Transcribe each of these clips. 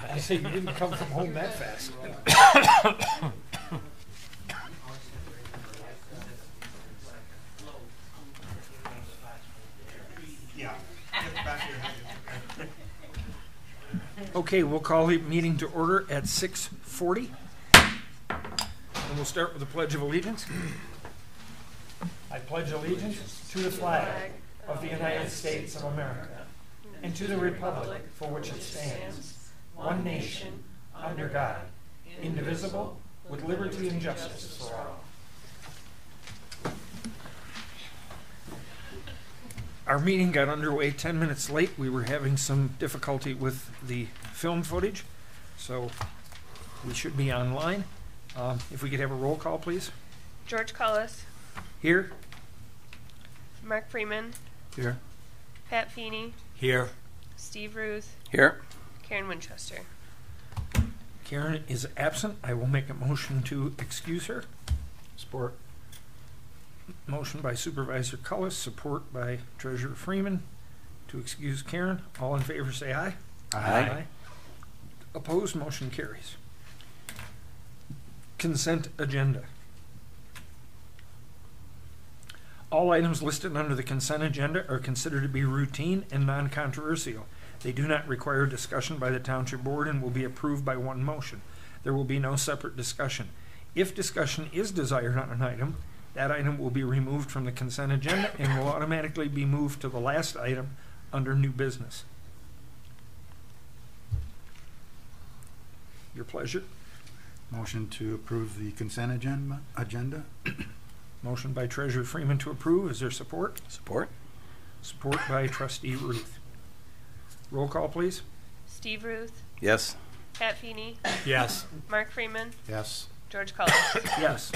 I say you didn't come from home that fast. Okay, we'll call the meeting to order at 6:40. And we'll start with the Pledge of Allegiance. I pledge allegiance to the flag of the United States of America and to the republic for which it stands, one nation, under God, indivisible, with liberty and justice for all. Our meeting got underway 10 minutes late. We were having some difficulty with the film footage, so we should be online. If we could have a roll call, please. George Cullis. Here. Mark Freeman. Here. Pat Feeney. Here. Steve Ruth. Here. Karen Winchester. Karen is absent. I will make a motion to excuse her. Support. Motion by Supervisor Cullis, support by Treasurer Freeman to excuse Karen. All in favor say aye. Aye. Opposed, motion carries. Consent agenda. All items listed under the consent agenda are considered to be routine and non-controversial. They do not require discussion by the Township Board and will be approved by one motion. There will be no separate discussion. If discussion is desired on an item, that item will be removed from the consent agenda and will automatically be moved to the last item under new business. Your pleasure. Motion to approve the consent agenda. Motion by Treasurer Freeman to approve. Is there support? Support. Support by Trustee Ruth. Roll call, please. Steve Ruth. Yes. Pat Feeney. Yes. Mark Freeman. Yes. George Cullis. Yes.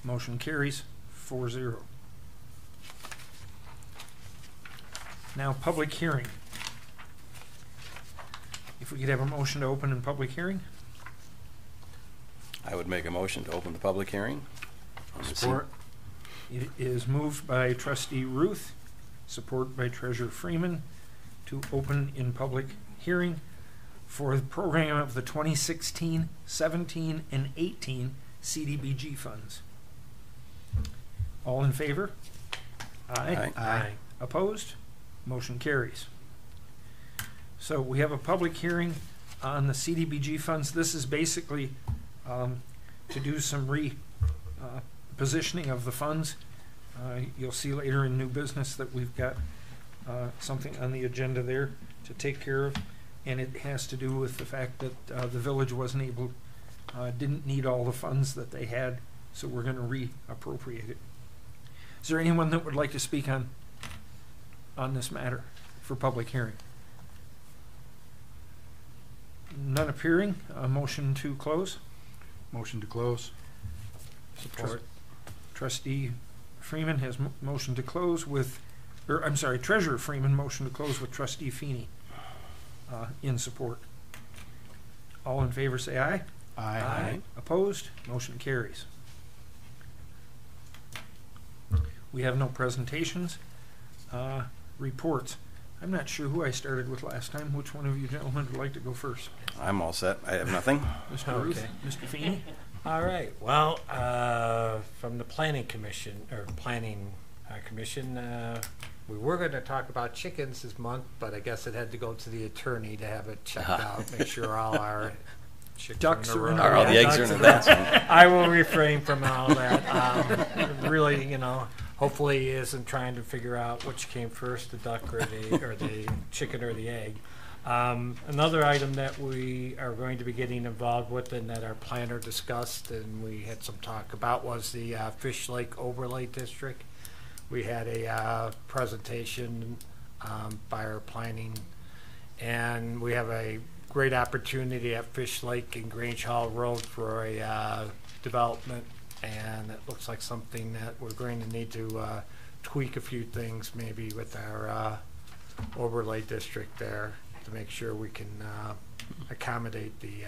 Motion carries 4-0. Now, public hearing. If we could have a motion to open in public hearing. I would make a motion to open the public hearing. Support. It is moved by Trustee Ruth, support by Treasurer Freeman, to open in public hearing for the program of the 2016, 17, and 18 CDBG funds. All in favor? Aye. Aye. Opposed? Motion carries. So we have a public hearing on the CDBG funds. This is basically to do some positioning of the funds. You'll see later in new business that we've got something on the agenda there to take care of, and it has to do with the fact that the village wasn't able, didn't need all the funds that they had, so we're going to reappropriate it. Is there anyone that would like to speak on this matter for public hearing? None appearing. A motion to close. Motion to close. Support. Trustee Freeman has motion to close with, or I'm sorry, Treasurer Freeman motion to close with Trustee Feeney in support. All in favor say aye. Aye. Aye. Opposed? Motion carries. We have no presentations. Reports. I'm not sure who I started with last time. Which one of you gentlemen would like to go first? I'm all set. I have nothing. Mr. Ruth? Mr. Feeney? All right. Well, from the Planning Commission, we were going to talk about chickens this month, but I guess it had to go to the attorney to have it checked out, make sure all our chickens Ducks are in a are in row. a row. All the eggs are in the basket. I will refrain from all that. Really, hopefully he isn't trying to figure out which came first, the duck or the chicken or the egg. Another item that we are going to be getting involved with and that our planner discussed and we had some talk about was the Fish Lake Overlay District. We had a presentation by our planning, and we have a great opportunity at Fish Lake and Grange Hall Road for a development, and it looks like something that we're going to need to tweak a few things maybe with our overlay district there to make sure we can accommodate the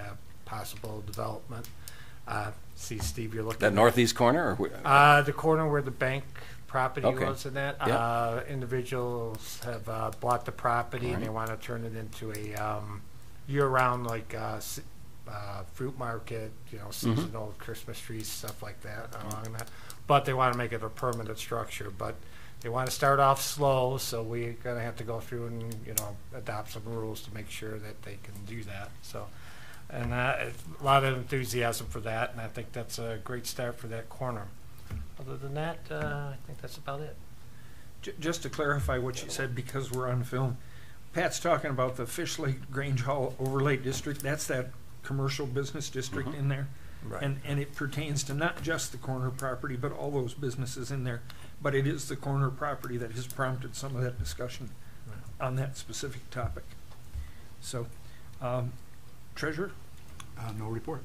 possible development. See, Steve, you're looking That northeast corner? Or the corner where the bank property Okay. was in that. Yep. Individuals have bought the property and they want to turn it into a year-round, like fruit market, seasonal Christmas trees, stuff like that along that. But they want to make it a permanent structure. But they want to start off slow, so we're going to have to go through and adopt some rules to make sure that they can do that. So, and a lot of enthusiasm for that, and I think that's a great start for that corner. Other than that, I think that's about it. Just to clarify what you said, because we're on film, Pat's talking about the Fish Lake Grange Hall Overlay District. That's that commercial business district in there. Right. And it pertains to not just the corner property, but all those businesses in there. But it is the corner property that has prompted some of that discussion on that specific topic. So, treasurer? No report.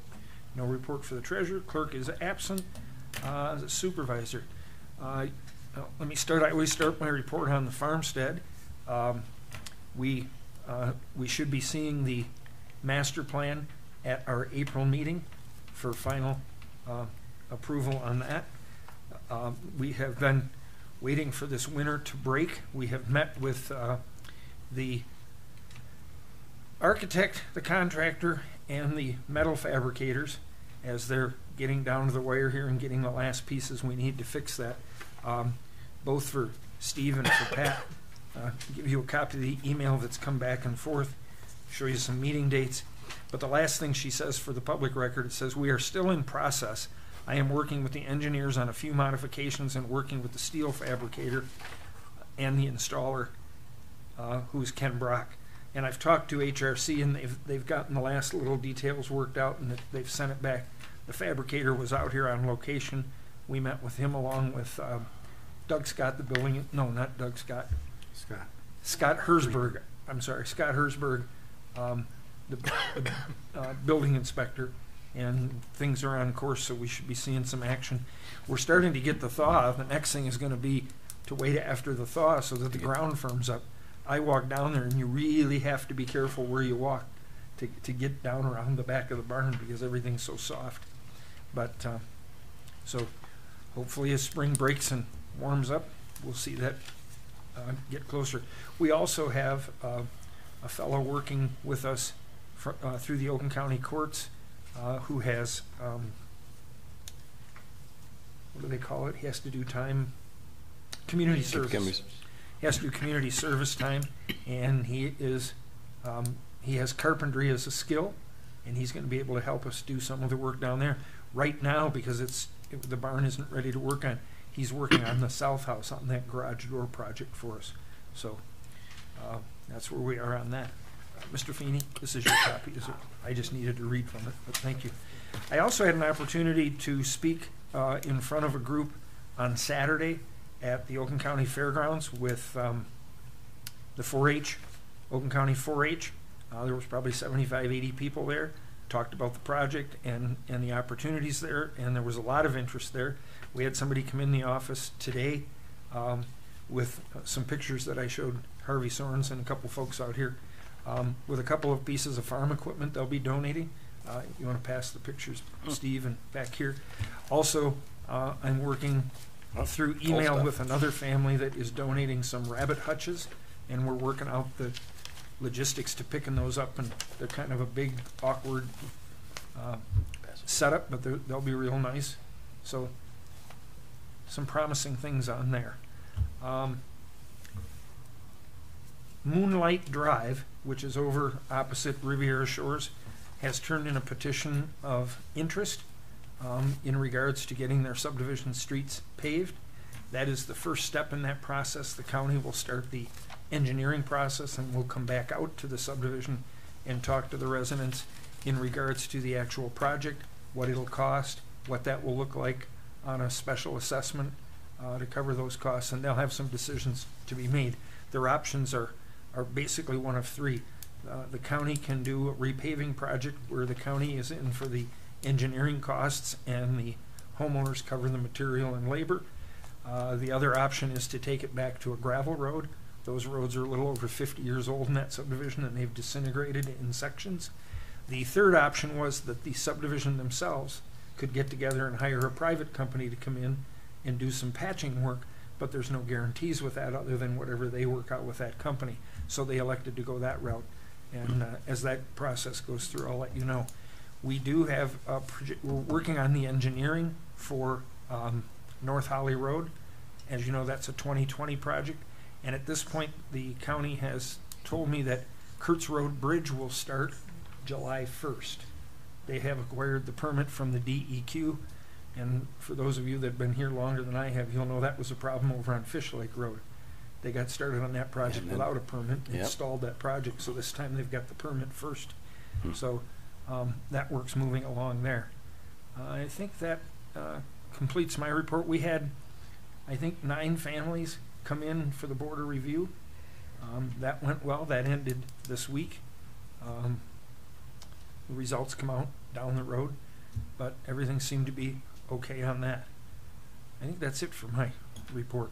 No report for the treasurer. Clerk is absent. The supervisor. Let me start. I always start my report on the farmstead. We should be seeing the master plan at our April meeting for final approval on that. We have been waiting for this winter to break. We have met with the architect, the contractor, and the metal fabricators as they're getting down to the wire here and getting the last pieces we need to fix that. Both for Steve and for Pat. Give you a copy of the email that's come back and forth, show you some meeting dates. But the last thing she says for the public record, it says, "We are still in process. I am working with the engineers on a few modifications and working with the steel fabricator and the installer, who's Ken Brock. And I've talked to HRC, and they've gotten the last little details worked out, and they've sent it back. The fabricator was out here on location. We met with him along with Doug Scott, the building, no, not Doug Scott. Scott Hersberg. I'm sorry, Scott Hersberg, the building inspector, and things are on course, so we should be seeing some action. We're starting to get the thaw. The next thing is going to be to wait after the thaw so that the ground firms up. I walk down there, and you really have to be careful where you walk to get down around the back of the barn because everything's so soft. But so hopefully as spring breaks and warms up, we'll see that get closer. We also have a fellow working with us through the Oakland County Courts who has, what do they call it? He has to do community service. He has to do community service time, and he has carpentry as a skill, and he's going to be able to help us do some of the work down there. Right now, because the barn isn't ready to work on, he's working on the south house on that garage door project for us. So that's where we are on that. Mr. Feeney, this is your copy. I just needed to read from it, but thank you. I also had an opportunity to speak in front of a group on Saturday at the Oakland County Fairgrounds with the 4-H, Oakland County 4-H. There was probably 75, 80 people there. Talked about the project and the opportunities there, and there was a lot of interest there. We had somebody come in the office today with some pictures that I showed Harvey Sorens and a couple folks out here with a couple of pieces of farm equipment they'll be donating. You want to pass the pictures, Steve, and back here. Also, I'm working through email with another family that is donating some rabbit hutches, and we're working out the logistics to picking those up, and they're kind of a big, awkward setup, but they'll be real nice. So some promising things on there. Moonlight Drive, which is over opposite Riviera Shores, has turned in a petition of interest in regards to getting their subdivision streets paved. That is the first step in that process. The county will start the engineering process, and we'll come back out to the subdivision and talk to the residents in regards to the actual project, what it'll cost, what that will look like on a special assessment to cover those costs, and they'll have some decisions to be made. Their options are basically one of three. The county can do a repaving project where the county is in for the engineering costs and the homeowners cover the material and labor. The other option is to take it back to a gravel road. Those roads are a little over 50 years old in that subdivision, and they've disintegrated in sections. The third option was that the subdivision themselves could get together and hire a private company to come in and do some patching work, but there's no guarantees with that other than whatever they work out with that company. So they elected to go that route. And as that process goes through, I'll let you know. We do have, we're working on the engineering for North Holly Road. As you know, that's a 2020 project. And at this point, the county has told me that Kurtz Road Bridge will start July 1st. They have acquired the permit from the DEQ. And for those of you that have been here longer than I have, you'll know that was a problem over on Fish Lake Road. They got started on that project And then- without a permit, and Yep. stalled that project, so this time they've got the permit first. So that work's moving along there. I think that completes my report. We had, I think, 9 families come in for the border review. That went well. That ended this week. The results come out down the road, but everything seemed to be okay on that. I think that's it for my report.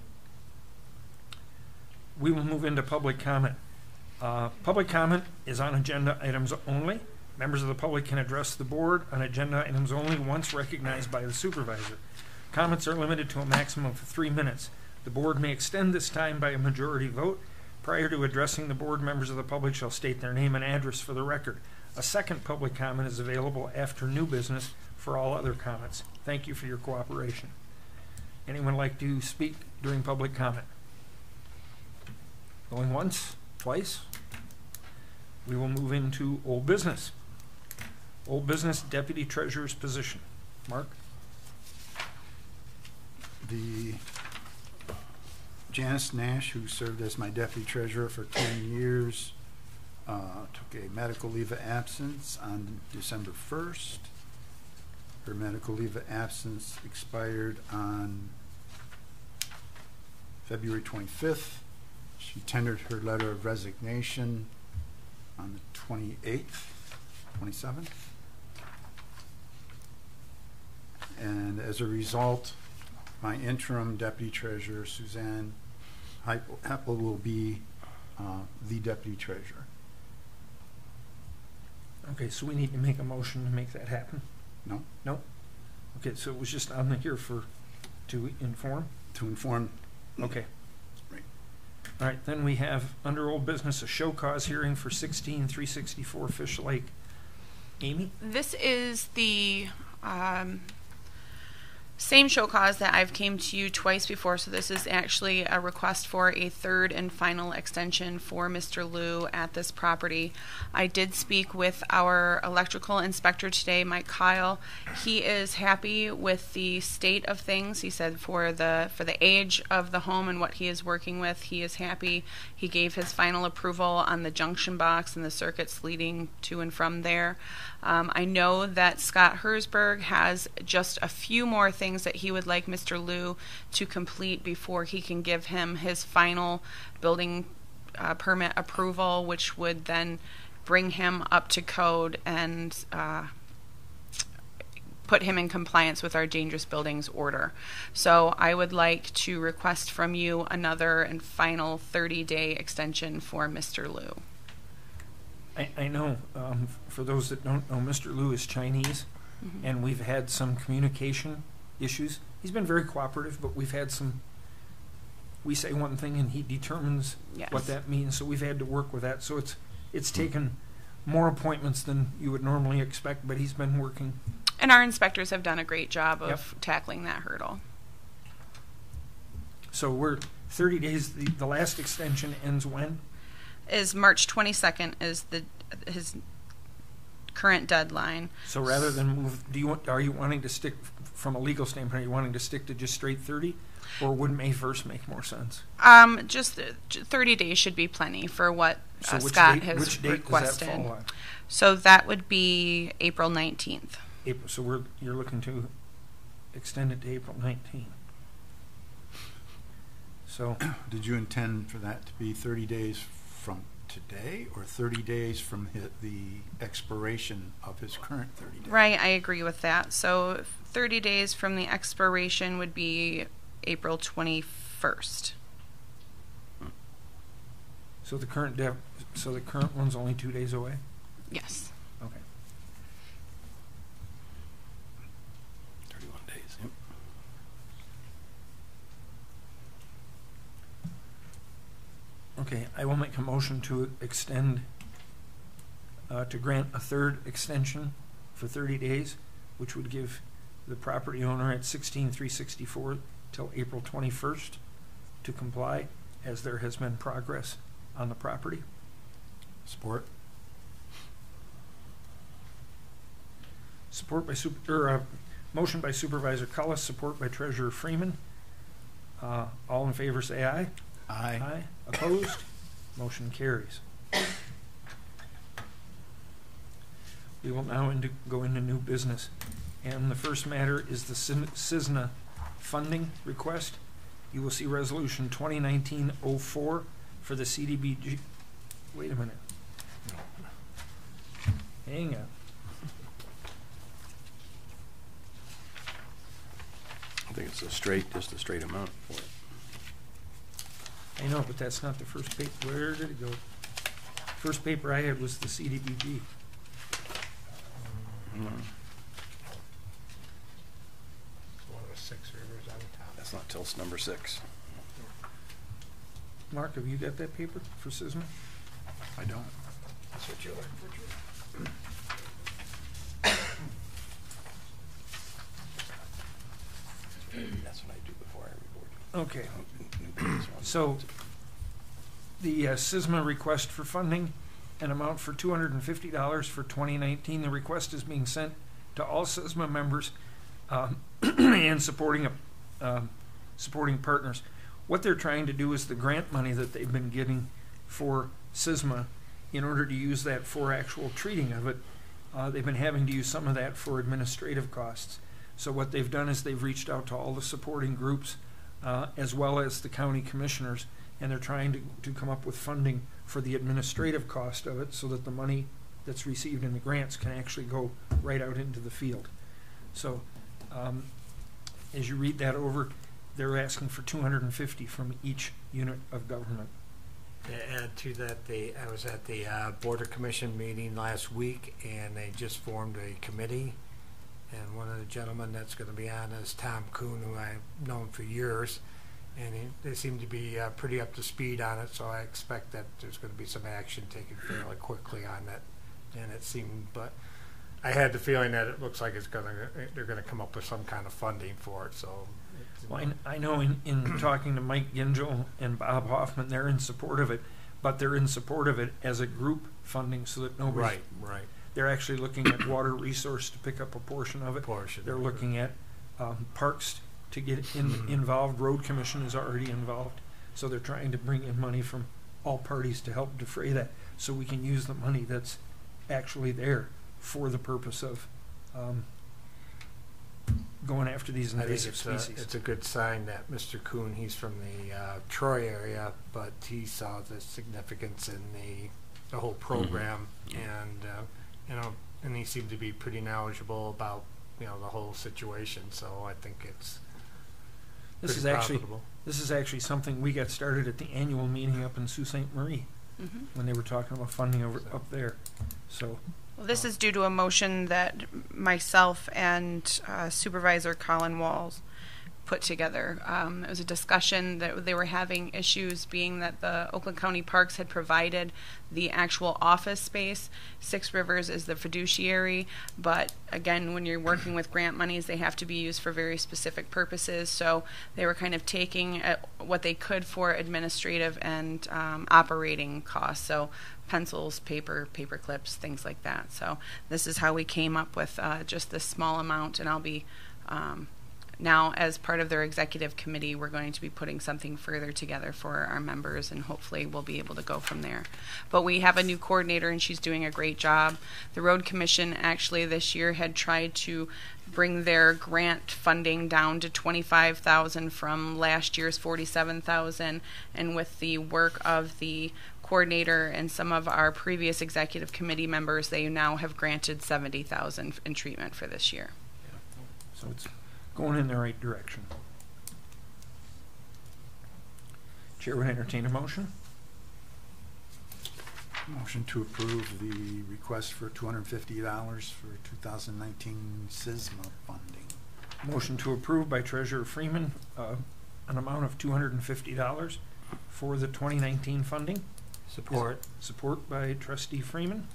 We will move into public comment. Public comment is on agenda items only. Members of the public can address the board on agenda items only once recognized by the supervisor. Comments are limited to a maximum of 3 minutes. The board may extend this time by a majority vote. Prior to addressing the board, members of the public shall state their name and address for the record. A second public comment is available after new business for all other comments. Thank you for your cooperation. Anyone like to speak during public comment? Going once, twice? We will move into old business. Old business deputy treasurer's position. Mark? The Janice Nash, who served as my deputy treasurer for 10 years, took a medical leave of absence on December 1st. Her medical leave of absence expired on February 25th. She tendered her letter of resignation on the 27th. And as a result, my interim deputy treasurer, Suzanne Heppel, will be the deputy treasurer. Okay, so we need to make a motion to make that happen? No? No? Okay, so it was just on here to inform? To inform. Okay. Right. All right, then we have under old business a show cause hearing for 16364 Fish Lake. Amy? This is the same show cause that I've came to you twice before, so this is actually a request for a third and final extension for Mr. Liu at this property. I did speak with our electrical inspector today, Mike Kyle. He is happy with the state of things. He said for the age of the home and what he is working with, he is happy. He gave his final approval on the junction box and the circuits leading to and from there. I know that Scott Hersberg has just a few more things that he would like Mr. Liu to complete before he can give him his final building permit approval, which would then bring him up to code and put him in compliance with our dangerous buildings order. So I would like to request from you another and final 30-day extension for Mr. Liu. I know, for those that don't know, Mr. Liu is Chinese, and we've had some communication issues. He's been very cooperative, but we've had some, we say one thing and he determines what that means, so we've had to work with that. So it's taken more appointments than you would normally expect, but he's been working. And our inspectors have done a great job of tackling that hurdle. So we're 30 days, the last extension ends when? Is March 22nd is his current deadline. So rather than move, are you wanting to stick, from a legal standpoint, are you wanting to stick to just straight 30? Or would May 1st make more sense? Just 30 days should be plenty for what So Scott which has date requested. Does that fall on? So that would be April 19th. April, so you're looking to extend it to April 19th. So Did you intend for that to be 30 days from today or 30 days from the expiration of his current 30 days? Right, I agree with that. So 30 days from the expiration would be April 21st. So the current one's only 2 days away? Yes. Okay. 31 days, yep. Okay, I will make a motion to extend to grant a third extension for 30 days, which would give the property owner at 16364 till April 21st to comply, as there has been progress on the property. Support. Motion by Supervisor Cullis, support by Treasurer Freeman. All in favor say aye. Aye. Opposed? Motion carries. We will now go into new business. And the first matter is the CISNA funding request. You will see Resolution 2019-04 for the CDBG. Wait a minute. Hang on. I think it's just a straight amount for it. I know, but that's not the first paper. Where did it go? First paper I had was the CDBG. One of the 6 rivers on top. That's not till number 6. Mark, have you got that paper for CISNA? I don't. That's what you're looking for. That's what I do before I report. Okay. New business one. So the CISMA request for funding, an amount for $250 for 2019. The request is being sent to all CISMA members and supporting partners. What they're trying to do is the grant money that they've been getting for CISMA, in order to use that for actual treating of it, they've been having to use some of that for administrative costs. So what they've done is they've reached out to all the supporting groups as well as the county commissioners, and they're trying to come up with funding for the administrative cost of it so that the money that's received in the grants can actually go right out into the field. So as you read that over, they're asking for $250 from each unit of government. To add to that, I was at the Border Commission meeting last week, and they just formed a committee. And one of the gentlemen that's going to be on is Tom Kuhn, who I've known for years. And they seem to be pretty up to speed on it, so I expect that there's going to be some action taken fairly quickly on that. And it seemed, but I had the feeling that it looks like they're going to come up with some kind of funding for it. So, well, I know in talking to Mike Gingell and Bob Hoffman, they're in support of it, but they're in support of it as a group funding so that nobody. Right. They're actually looking at water resource to pick up a portion of it. They're looking at parks to get involved. Road Commission is already involved. So they're trying to bring in money from all parties to help defray that, so we can use the money that's actually there for the purpose of going after these invasive species. It's a good sign that Mr. Kuhn, he's from the Troy area, but he saw the significance in the whole program, and he seemed to be pretty knowledgeable about the whole situation. So I think it's this is actually something we got started at the annual meeting up in Sault Ste. Marie when they were talking about funding up there. So. Well, this is due to a motion that myself and Supervisor Colin Walls put together. It was a discussion that they were having issues being that the Oakland County Parks had provided the actual office space. Six Rivers is the fiduciary, but again, when you're working with grant monies, they have to be used for very specific purposes. So they were kind of taking what they could for administrative and operating costs. So pencils, paper clips, things like that. So this is how we came up with just this small amount, and I'll be now, as part of their executive committee, we're going to be putting something further together for our members, and hopefully we'll be able to go from there. But we have a new coordinator, and she's doing a great job. The Road Commission actually this year had tried to bring their grant funding down to $25,000 from last year's $47,000, and with the work of the coordinator and some of our previous executive committee members, they now have granted $70,000 in treatment for this year. So it's going in the right direction. Chair would entertain a motion. Motion to approve the request for $250 for 2019 CISMA funding. Motion to approve by Treasurer Freeman, an amount of $250 for the 2019 funding. Support. Support by Trustee Freeman.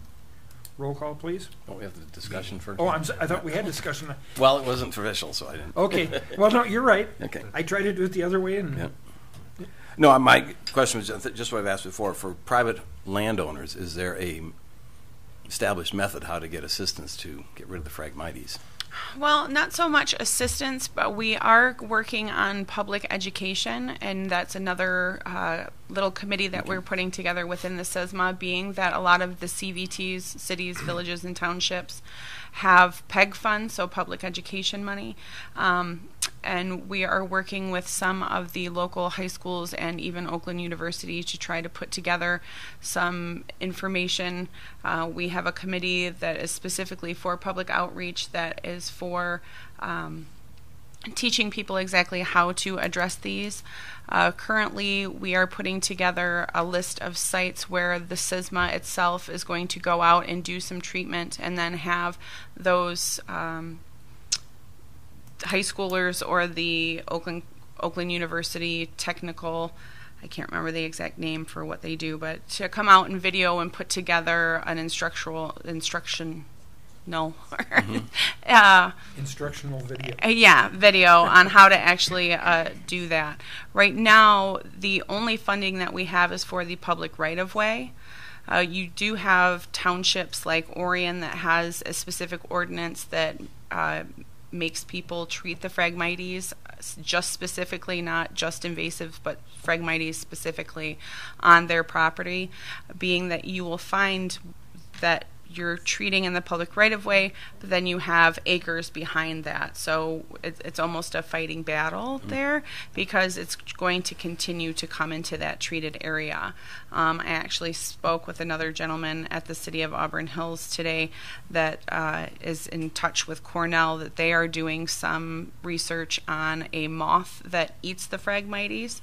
Roll call, please. Don't we have the discussion first? Oh, I thought we had discussion. Well, it wasn't official, so I didn't. Okay. Well, no, you're right. Okay. I tried to do it the other way, and Yeah. No, my question was just what I've asked before. For private landowners, is there a established method how to get assistance to get rid of the Phragmites? Well, not so much assistance, but we are working on public education, and that's another little committee that we're putting together within the SESMA, being that a lot of the CVTs, cities, villages, and townships, have PEG funds, so public education money. And we are working with some of the local high schools and even Oakland University to try to put together some information. We have a committee that is specifically for public outreach, that is for teaching people exactly how to address these. Currently, we are putting together a list of sites where the SESMA itself is going to go out and do some treatment, and then have those high schoolers or the Oakland University technical, I can't remember the exact name for what they do, but to come out and video and put together an instructional video on how to actually do that. Right now, the only funding that we have is for the public right-of-way. You do have townships like Orion that has a specific ordinance that makes people treat the Phragmites just specifically, not just invasive, but Phragmites specifically on their property, being that you will find that you're treating in the public right-of-way, but then you have acres behind that. So it's almost a fighting battle there, because it's going to continue to come into that treated area. I actually spoke with another gentleman at the City of Auburn Hills today that is in touch with Cornell, that they are doing some research on a moth that eats the Phragmites,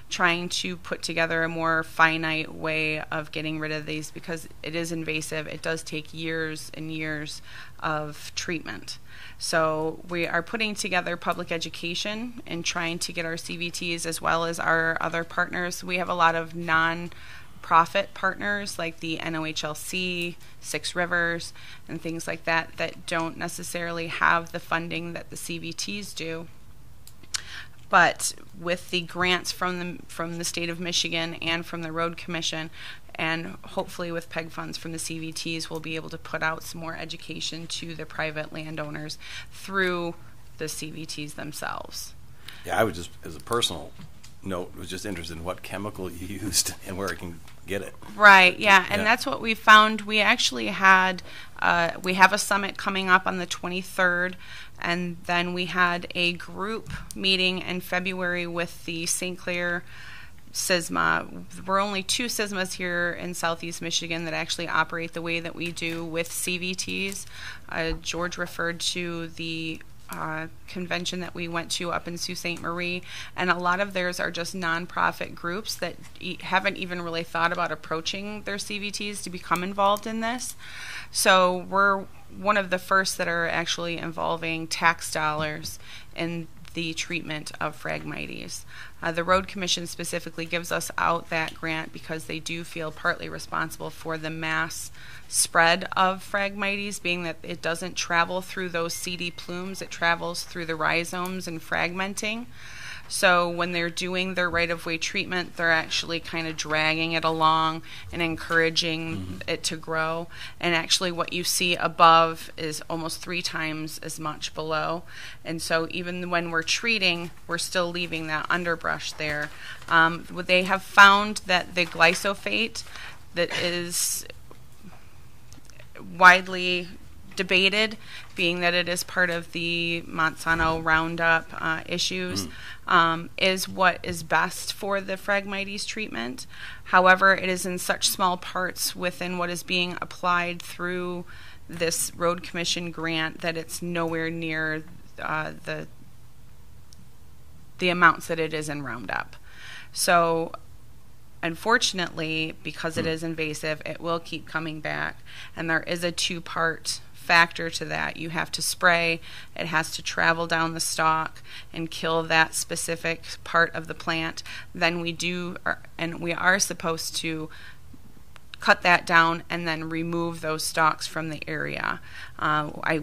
trying to put together a more finite way of getting rid of these, because it is invasive. It does take years and years of treatment. So we are putting together public education and trying to get our CVTs as well as our other partners. We have a lot of non-profit partners like the NOHLC, Six Rivers, and things like that, that don't necessarily have the funding that the CVTs do. But with the grants from the state of Michigan and from the Road Commission, and hopefully with PEG funds from the CVTs, we'll be able to put out some more education to the private landowners through the CVTs themselves. Yeah, I was just, as a personal note, was just interested in what chemical you used and where I can get it. Right, yeah, and that's what we found. We actually had, we have a summit coming up on the 23rd, and then we had a group meeting in February with the St. Clair SESMA. We're only 2 SESMAs here in Southeast Michigan that actually operate the way that we do with CVTs. George referred to the convention that we went to up in Sault Ste. Marie, and a lot of theirs are just nonprofit groups that haven't even really thought about approaching their CVTs to become involved in this. So we're one of the first that are actually involving tax dollars in the treatment of Phragmites. The Road Commission specifically gives us out that grant because they do feel partly responsible for the mass spread of Phragmites, being that it doesn't travel through those seedy plumes, it travels through the rhizomes and fragmenting. So when they're doing their right-of-way treatment, they're actually kind of dragging it along and encouraging it to grow. And actually what you see above is almost 3 times as much below. And so even when we're treating, we're still leaving that underbrush there. They have found that the glyphosate that is widely debated, being that it is part of the Monsanto Roundup issues, is what is best for the Phragmites treatment. However, it is in such small parts within what is being applied through this Road Commission grant that it's nowhere near the amounts that it is in Roundup. So unfortunately, because it is invasive, it will keep coming back, and there is a 2-part factor to that. You have to spray, it has to travel down the stalk and kill that specific part of the plant. Then we are supposed to cut that down and then remove those stalks from the area.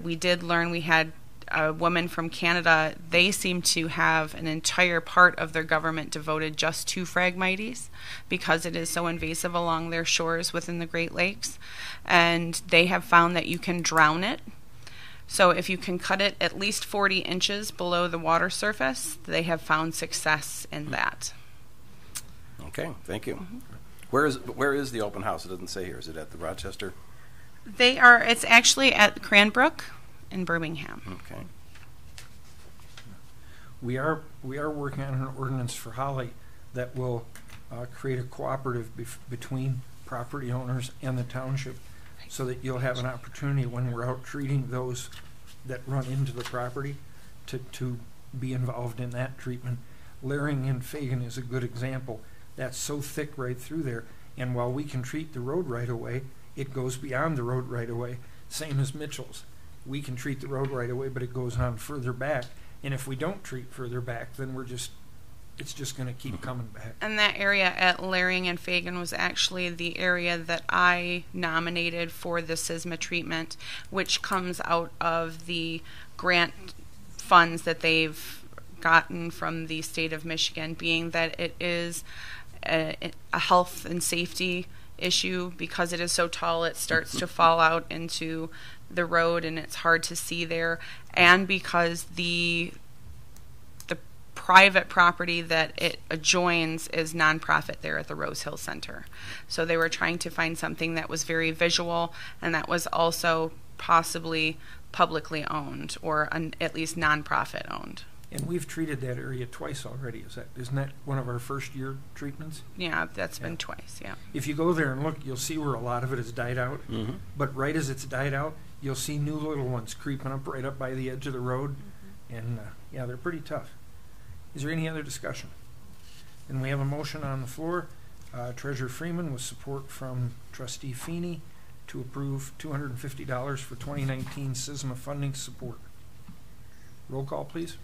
We did learn we had a woman from Canada. They seem to have an entire part of their government devoted just to Phragmites because it is so invasive along their shores within the Great Lakes. And they have found that you can drown it. So if you can cut it at least 40 inches below the water surface, they have found success in that. Okay, thank you. Mm-hmm. Where is the open house? It doesn't say here. Is it at the Rochester? It's actually at Cranbrook in Birmingham. Okay. We are working on an ordinance for Holly that will create a cooperative between property owners and the township, so that you'll have an opportunity when we're out treating those that run into the property to be involved in that treatment. Laring and Fagan is a good example. That's so thick right through there, and while we can treat the road right away, it goes beyond the road right away. Same as Mitchell's. We can treat the road right away, but it goes on further back. And if we don't treat further back, then it's just going to keep coming back. And that area at Laring and Fagan was actually the area that I nominated for the SISMA treatment, which comes out of the grant funds that they've gotten from the state of Michigan, being that it is a health and safety issue. Because it is so tall, it starts to fall out into the road and it's hard to see there, and because the private property that it adjoins is nonprofit there at the Rose Hill Center. So they were trying to find something that was very visual and that was also possibly publicly owned, or at least nonprofit owned. And we've treated that area twice already. Isn't that one of our first year treatments? Yeah, that's been twice, yeah. If you go there and look, you'll see where a lot of it has died out. Mm-hmm. But right as it's died out, you'll see new little ones creeping up right up by the edge of the road. And yeah, they're pretty tough. Is there any other discussion? And we have a motion on the floor. Treasurer Freeman with support from Trustee Feeney to approve $250 for 2019 SISMA funding support. Roll call, please.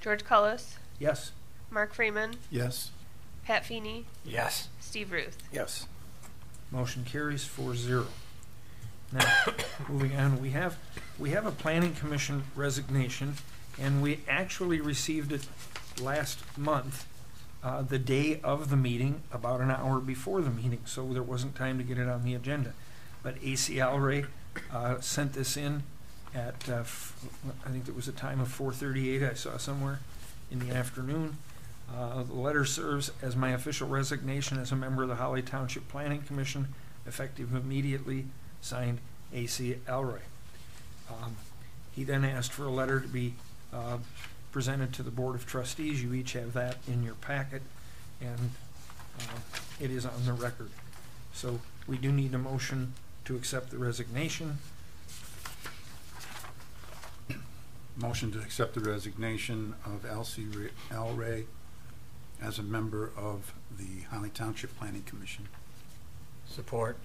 George Cullis, Yes. Mark Freeman, Yes. Pat Feeney, Yes. Steve Ruth. Yes. Motion carries 4-0. Now, moving on, we have a planning commission resignation, and we actually received it last month, the day of the meeting, about an hour before the meeting, so there wasn't time to get it on the agenda. But A.C. Alray sent this in at, I think it was a time of 4:38, I saw somewhere in the afternoon. The letter serves as my official resignation as a member of the Holly Township Planning Commission, effective immediately, signed A.C. Alray. He then asked for a letter to be presented to the Board of Trustees. You each have that in your packet, and it is on the record. So we do need a motion to accept the resignation. Motion to accept the resignation of Elsie Alray as a member of the Holly Township Planning Commission. Support.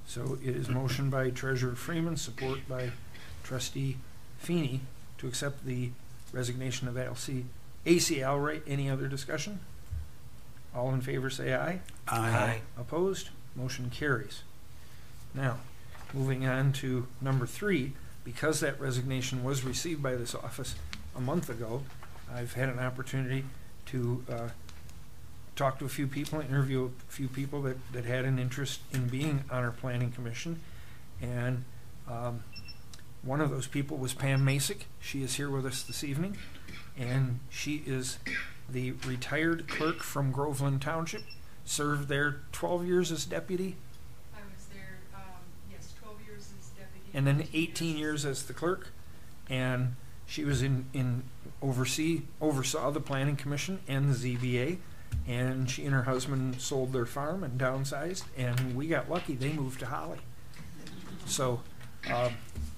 So it is motion by Treasurer Freeman, support by Trustee Feeney to accept the resignation of A.C. Alray. Any other discussion? All in favor say aye. Aye. Opposed? Motion carries. Now, moving on to number 3, because that resignation was received by this office a month ago, I've had an opportunity to talk to a few people, interview a few people that had an interest in being on our planning commission. And one of those people was Pam Masick. She is here with us this evening, and she is the retired clerk from Groveland Township, served there 12 years as deputy. I was there, yes, 12 years as deputy. And then 18 years as the clerk, and she was oversaw the planning commission and the ZBA, and she and her husband sold their farm and downsized, and we got lucky. They moved to Holly. So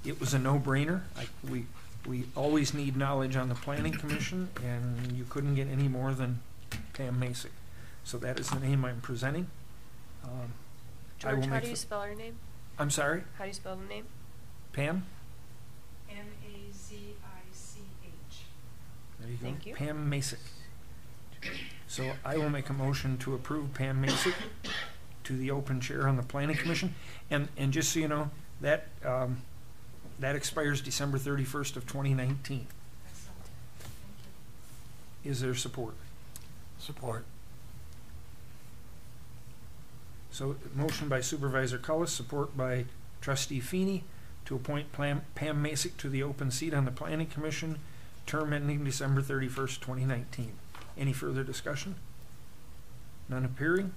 it was a no-brainer. We always need knowledge on the planning commission, and you couldn't get any more than Pam Masick. So that is the name I'm presenting. George, how do you spell her name? I'm sorry? How do you spell the name? Pam? Mazich. There you go. Thank you. Pam Masick. So I will make a motion to approve Pam Masick to the open chair on the planning commission. And just so you know, that that expires December 31st of 2019. Excellent. Thank you. Is there support? Support. So motion by Supervisor Cullis, support by Trustee Feeney to appoint Pam Masick to the open seat on the Planning Commission, term ending December 31st, 2019. Any further discussion? None appearing?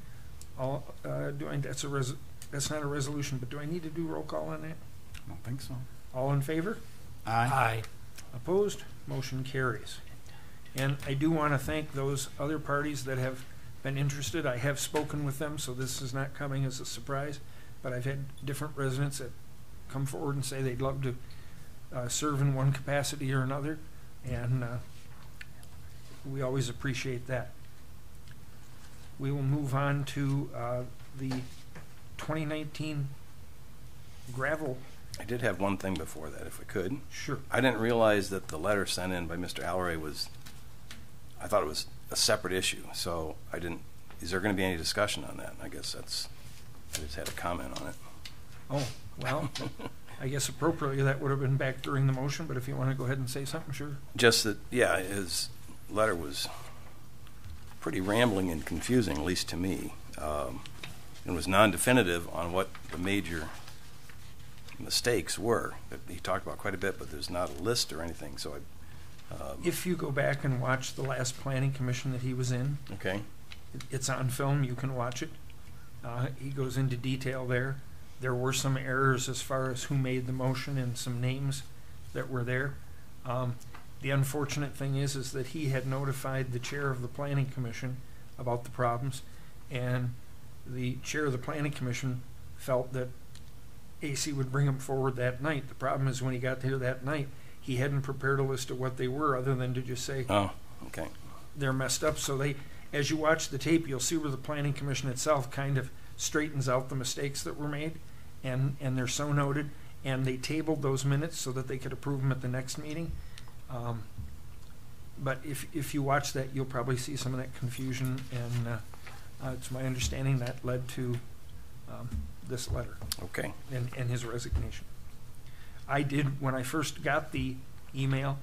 That's not a resolution, but do I need to do roll call on that? I don't think so. All in favor? Aye. Opposed? Motion carries. And I do want to thank those other parties that have been interested. I have spoken with them, so this is not coming as a surprise, but I've had different residents that come forward and say they'd love to serve in one capacity or another, and we always appreciate that. We will move on to the 2019 gravel. I did have one thing before that, if I could. Sure. I didn't realize that the letter sent in by Mr. Alleray I thought it was a separate issue, so is there going to be any discussion on that? I guess I just had a comment on it. Oh, well, I guess appropriately that would have been back during the motion, but if you want to go ahead and say something, sure. Just that, yeah, his letter was pretty rambling and confusing, at least to me. It was non-definitive on what the major mistakes were. He talked about quite a bit, but there's not a list or anything, so If you go back and watch the last planning commission that he was in, okay. it's on film, you can watch it. He goes into detail there. There were some errors as far as who made the motion and some names that were there. The unfortunate thing is that he had notified the chair of the planning commission about the problems, and the chair of the planning commission felt that AC would bring them forward that night. The problem is when he got there that night, he hadn't prepared a list of what they were other than to just say, Oh, okay. they're messed up. So as you watch the tape, you'll see where the planning commission itself kind of straightens out the mistakes that were made, and they're so noted, and they tabled those minutes so that they could approve them at the next meeting. But if you watch that, you'll probably see some of that confusion, and it's my understanding that led to this letter. Okay. And his resignation. I did, when I first got the email,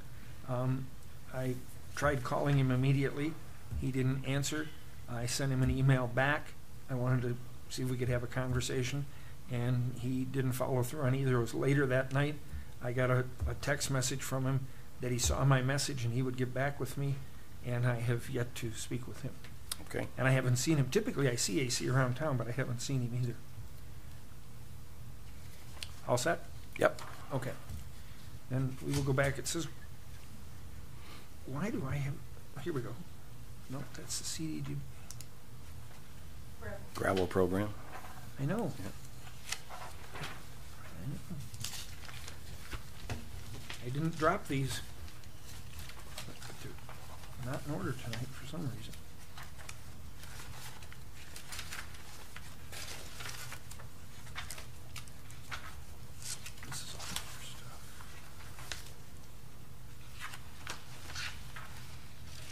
I tried calling him immediately. He didn't answer. I sent him an email back. I wanted to see if we could have a conversation, and he didn't follow through on either. It was later that night. I got a text message from him that he saw my message and he would get back with me, and I have yet to speak with him. Okay. And I haven't seen him. Typically I see AC around town, but I haven't seen him either. All set? Yep. Okay. Then we will go back. It says, why do I have, here we go. No, that's the CDG. Gravel program. I know. Yep. I didn't drop these. They're not in order tonight for some reason. This is all your stuff.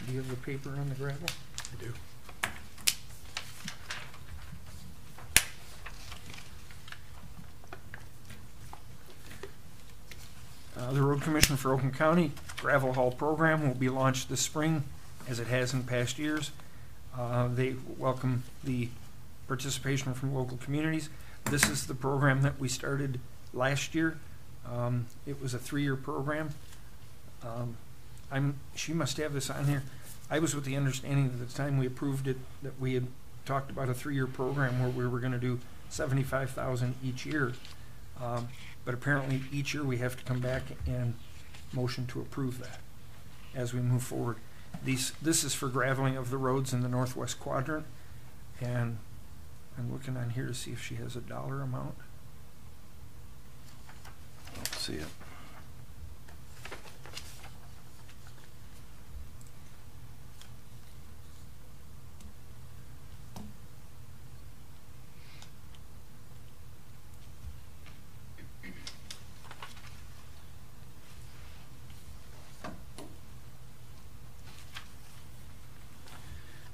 Do you have the paper on the gravel? I do. The Road Commission for Oakland County Gravel Haul Program will be launched this spring, as it has in past years. They welcome the participation from local communities. This is the program that we started last year. It was a 3-year program. She must have this on here. I was with the understanding that at the time we approved it that we had talked about a 3-year program where we were going to do $75,000 each year. But apparently each year we have to come back and motion to approve that as we move forward. This is for graveling of the roads in the northwest quadrant, and I'm looking on here to see if she has a dollar amount. Let's see it.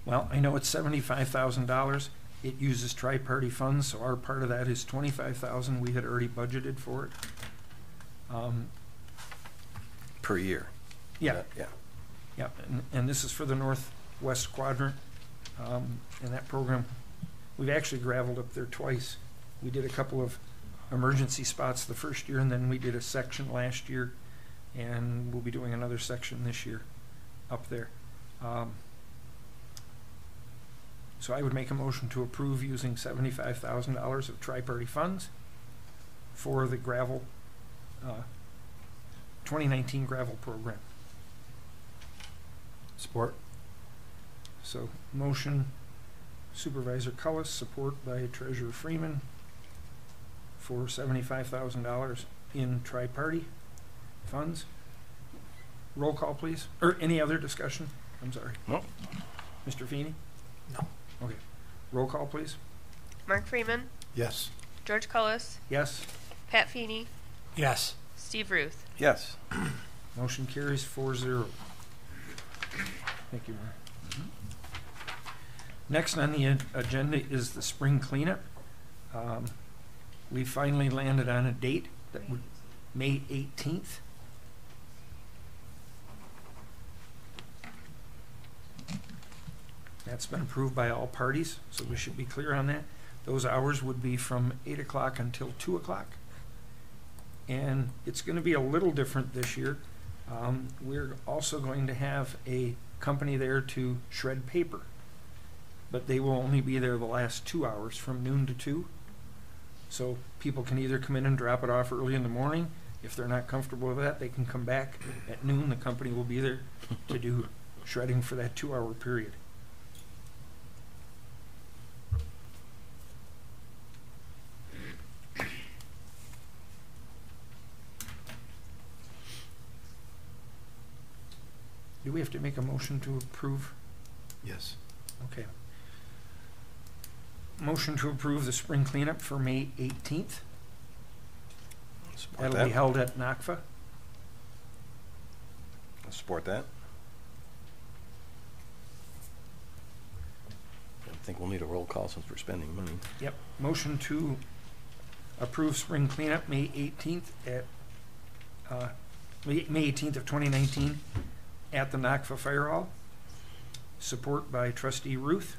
Well, I know it's $75,000. It uses tri-party funds, so our part of that is $25,000. We had already budgeted for it. Per year. Yeah. Yeah. Yeah, and this is for the northwest quadrant. And that program, we've actually gravelled up there twice. We did a couple of emergency spots the first year, and then we did a section last year, and we'll be doing another section this year up there. So I would make a motion to approve using $75,000 of tri-party funds for the gravel, 2019 gravel program. Support. So motion Supervisor Cullis, support by Treasurer Freeman for $75,000 in tri-party funds. Roll call, please. Or any other discussion? I'm sorry. No. Mr. Feeney? No. Okay. Roll call, please. Mark Freeman, Yes. George Cullis, Yes. Pat Feeney, Yes. Steve Ruth. Yes. Motion carries 4-0. Thank you, Mark. Next on the agenda is the spring cleanup. We finally landed on a date that would May 18th. That's been approved by all parties, so we should be clear on that. Those hours would be from 8 o'clock until 2 o'clock. And it's going to be a little different this year. We're also going to have a company there to shred paper, but they will only be there the last 2 hours from noon to 2. So people can either come in and drop it off early in the morning. If they're not comfortable with that, they can come back at noon. The company will be there to do shredding for that 2-hour period. Do we have to make a motion to approve? Yes. Okay. Motion to approve the spring cleanup for May 18th. Support That'll that. be held at NACFA. I'll support that. I think we'll need a roll call since we're spending money. Yep. Motion to approve spring cleanup May 18th at May 18th of 2019 at the NACFA Fire Hall. Support by Trustee Ruth.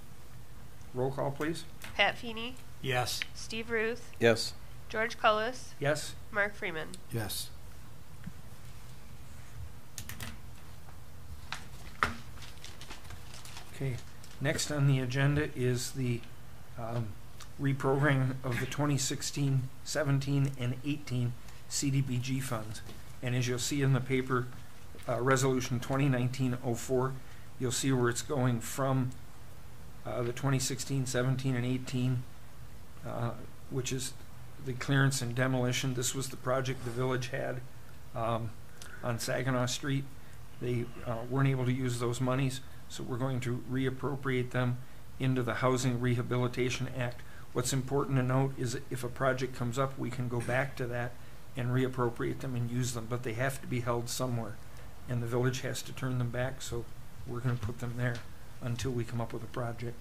Roll call, please. Pat Feeney, Yes. Steve Ruth, Yes. George Cullis, Yes. Mark Freeman. Yes. Okay. Next on the agenda is the reprogramming of the 2016, 17, and 18 CDBG funds. And as you'll see in the paper, Resolution 2019-04, you'll see where it's going from the 2016, 17, and 18, which is the clearance and demolition. This was the project the village had on Saginaw Street. They weren't able to use those monies, so we're going to reappropriate them into the Housing Rehabilitation Act. What's important to note is if a project comes up, we can go back to that and reappropriate them and use them, but they have to be held somewhere, and the village has to turn them back, so we're going to put them there until we come up with a project.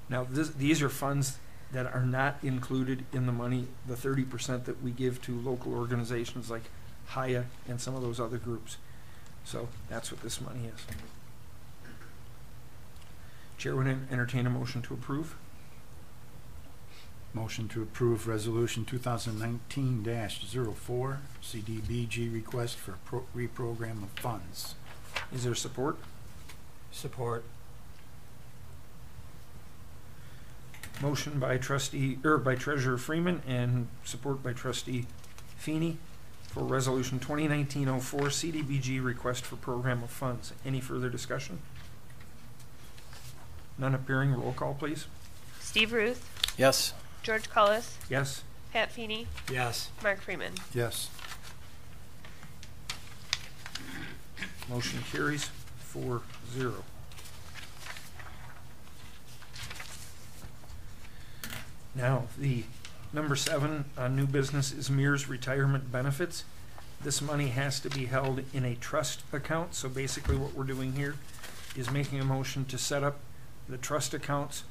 Now, these are funds that are not included in the money, the 30% that we give to local organizations like HIA and some of those other groups. So that's what this money is. Chair would entertain a motion to approve. Motion to approve Resolution 2019-04, CDBG request for reprogram of funds. Is there support? Support. Motion by by Treasurer Freeman and support by Trustee Feeney for Resolution 2019-04 CDBG request for program of funds. Any further discussion? None appearing. Roll call, please. Steve Ruth, Yes. George Cullis, Yes. Pat Feeney, Yes. Mark Freeman. Yes. Motion carries 4-0. Now, the number 7 on new business is Mears Retirement Benefits. This money has to be held in a trust account, so basically what we're doing here is making a motion to set up the trust accounts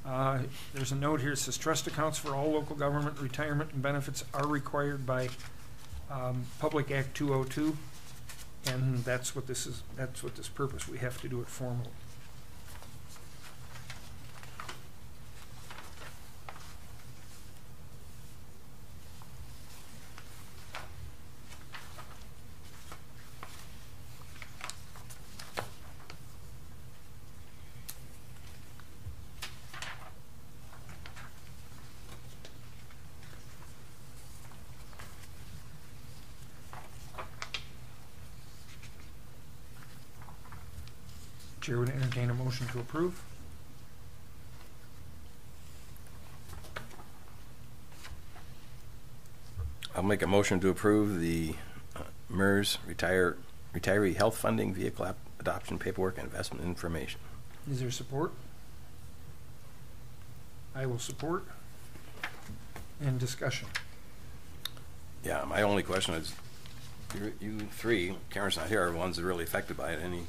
There's a note here, it says trust accounts for all local government retirement and benefits are required by Public Act 202, and that's what this is, that's what this purpose, we have to do it formally. Chair would entertain a motion to approve. I'll make a motion to approve the MERS retiree health funding vehicle adoption paperwork and investment information. Is there support? I will support. And discussion. Yeah, my only question is, you three, Karen's not here, are the ones that are really affected by it. Any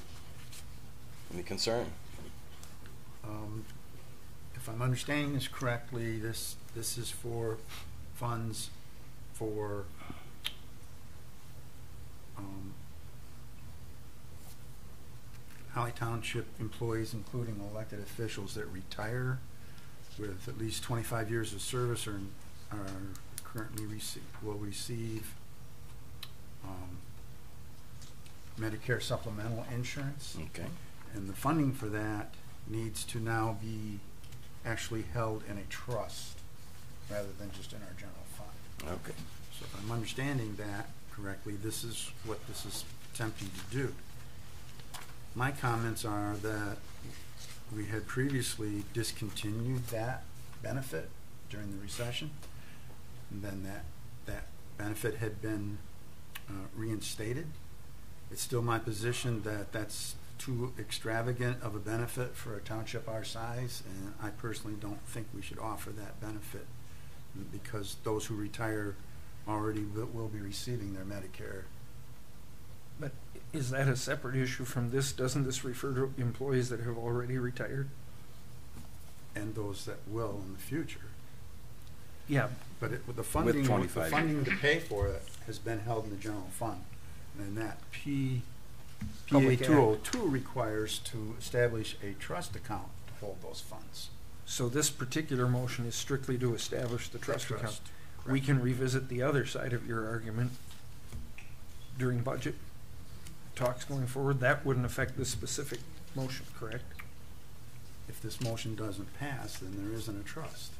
concern? If I'm understanding this correctly, this is for funds for Holly Township employees, including elected officials that retire with at least 25 years of service or are currently will receive Medicare supplemental insurance. Okay. And the funding for that needs to now be actually held in a trust rather than just in our general fund. Okay. So if I'm understanding that correctly, this is what this is attempting to do. My comments are that we had previously discontinued that benefit during the recession, and then that benefit had been reinstated. It's still my position that that's too extravagant of a benefit for a township our size, and I personally don't think we should offer that benefit because those who retire already will be receiving their Medicare. But is that a separate issue from this? Doesn't this refer to employees that have already retired? And those that will in the future. Yeah. But the funding years. to pay for it has been held in the general fund. And that PA Public Act. 202 requires to establish a trust account to hold those funds. So this particular motion is strictly to establish the trust account. Correct. We can revisit the other side of your argument during budget talks going forward. That wouldn't affect this specific motion, correct? If this motion doesn't pass, then there isn't a trust.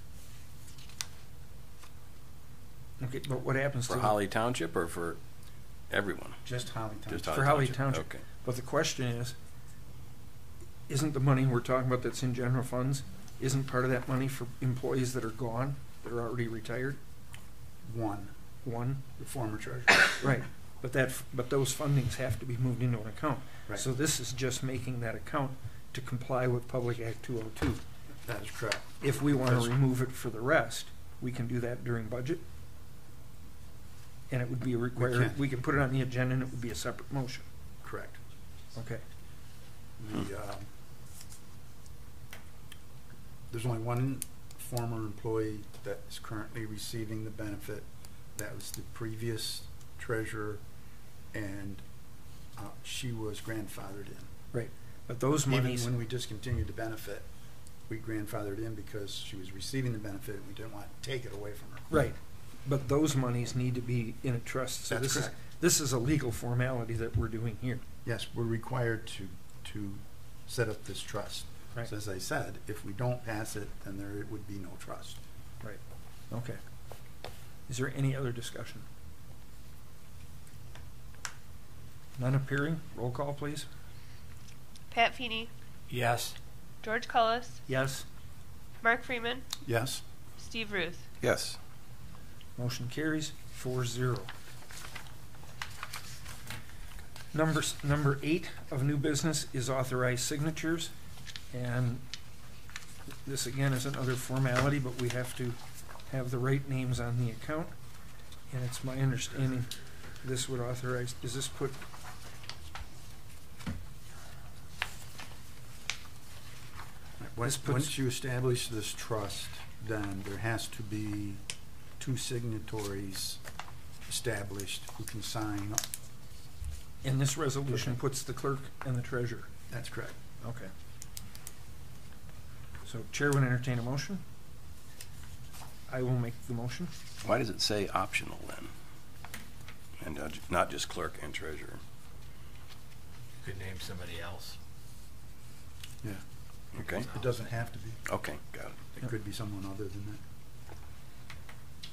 Okay, but what happens For to Holly Township or for everyone? Just Holly Township. Just for Holly Township? Okay. But the question is, isn't the money we're talking about that's in general funds, isn't part of that money for employees that are gone, that are already retired? One, the former treasurer. Right, but those fundings have to be moved into an account. Right. So this is just making that account to comply with Public Act 202. That is correct. If we want Because- to remove it for the rest, we can do that during budget. And it would be required, we can put it on the agenda and it would be a separate motion. Correct. Okay. There's only one former employee that is currently receiving the benefit. That was the previous treasurer, and she was grandfathered in. Right, but those Even monies, when we discontinued the benefit, we grandfathered in because she was receiving the benefit and we didn't want to take it away from her. right, but those monies need to be in a trust. So That's this is, correct. this is a legal formality that we're doing here. Yes, we're required to set up this trust. Right. So as I said, if we don't pass it, then there would be no trust. Right, okay. Is there any other discussion? None appearing, roll call please. Pat Feeney, Yes. George Cullis, Yes, Mark Freeman, Yes? Steve Ruth. Yes. motion carries 4-0. Number 8 of new business is authorized signatures. And this again is another formality, but we have to have the right names on the account. And it's my understanding this would authorize, does this put? This puts- Once you establish this trust, then there has to be 2 signatories established who can sign. And this resolution puts the clerk and the treasurer. That's correct. Okay. So Chair would entertain a motion. I will make the motion. Why does it say optional then? And not just clerk and treasurer? Could name somebody else. Yeah. Okay, It doesn't have to be. okay, got it. It could be someone other than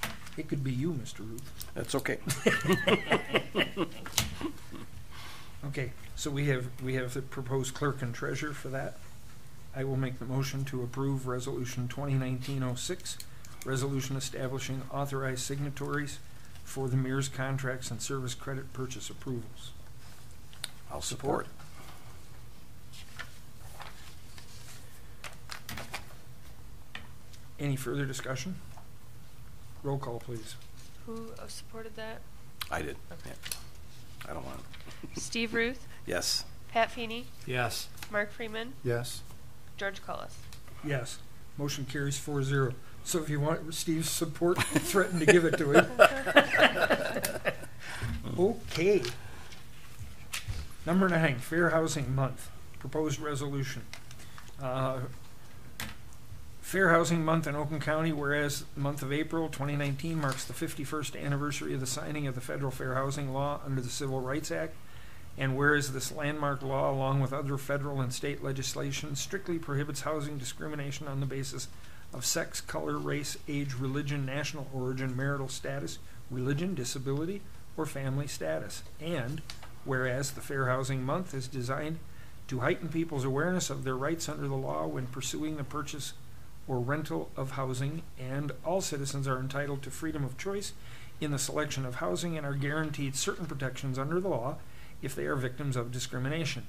that. It could be you, Mr. Ruth. That's okay. Okay, so we have the proposed clerk and treasurer for that. I will make the motion to approve Resolution 2019-06, resolution establishing authorized signatories for the MERS contracts and service credit purchase approvals. I'll support. Any further discussion? Roll call, please. Who supported that? I did. Okay. Yeah. I don't want it. Steve Ruth, Yes. Pat Feeney, Yes. Mark Freeman, Yes? George Cullis. Yes. Motion carries 4-0. So if you want Steve's support, threaten to give it to him. Okay. Number 9, Fair Housing Month, proposed resolution. Fair Housing Month in Oakland County, whereas the month of April 2019 marks the 51st anniversary of the signing of the Federal Fair Housing Law under the Civil Rights Act, and whereas this landmark law, along with other federal and state legislation, strictly prohibits housing discrimination on the basis of sex, color, race, age, religion, national origin, marital status, religion, disability, or family status. And whereas the Fair Housing Month is designed to heighten people's awareness of their rights under the law when pursuing the purchase or rental of housing, and all citizens are entitled to freedom of choice in the selection of housing and are guaranteed certain protections under the law if they are victims of discrimination.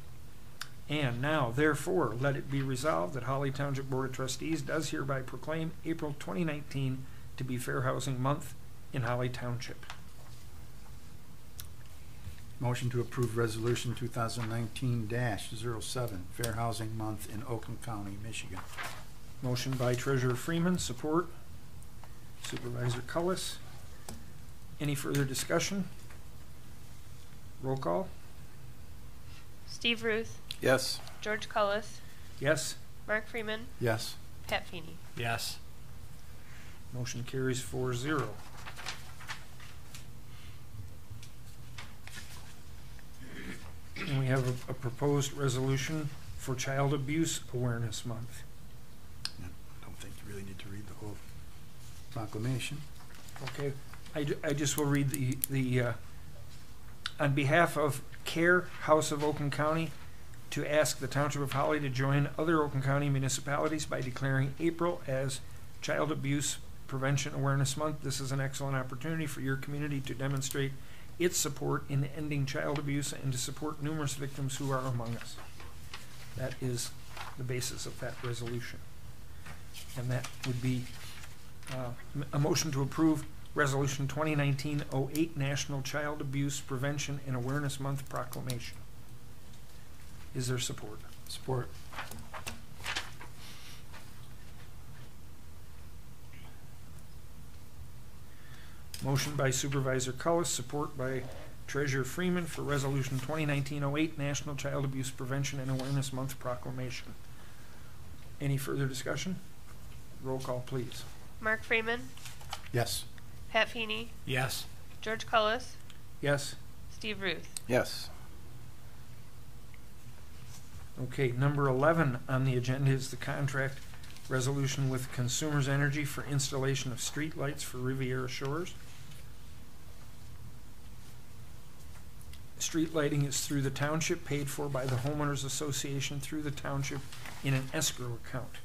And now, therefore, let it be resolved that Holly Township Board of Trustees does hereby proclaim April 2019 to be Fair Housing Month in Holly Township. Motion to approve Resolution 2019-07, Fair Housing Month in Oakland County, Michigan. Motion by Treasurer Freeman, support. Supervisor Cullis. Any further discussion? Roll call. Steve Ruth, Yes. George Cullis, Yes. Mark Freeman, Yes? Pat Feeney. Yes. Motion carries 4-0. And we have a proposed resolution for Child Abuse Awareness Month. I don't think you really need to read the whole proclamation. Okay, I just will read the on behalf of CARE House of Oakland County, to ask the Township of Holly to join other Oakland County municipalities by declaring April as Child Abuse Prevention Awareness Month. This is an excellent opportunity for your community to demonstrate its support in ending child abuse and to support numerous victims who are among us. That is the basis of that resolution. And that would be a motion to approve Resolution 2019-08 National Child Abuse Prevention and Awareness Month Proclamation. Is there support? Support. Motion by Supervisor Cullis, support by Treasurer Freeman for Resolution 2019-08 National Child Abuse Prevention and Awareness Month Proclamation. Any further discussion? Roll call, please. Mark Freeman, Yes? Pat Feeney, Yes. George Cullis, Yes? Steve Ruth. Yes. Okay, number 11 on the agenda is the contract resolution with Consumers Energy for installation of street lights for Riviera Shores. Street lighting is through the township, paid for by the Homeowners Association through the township in an escrow account.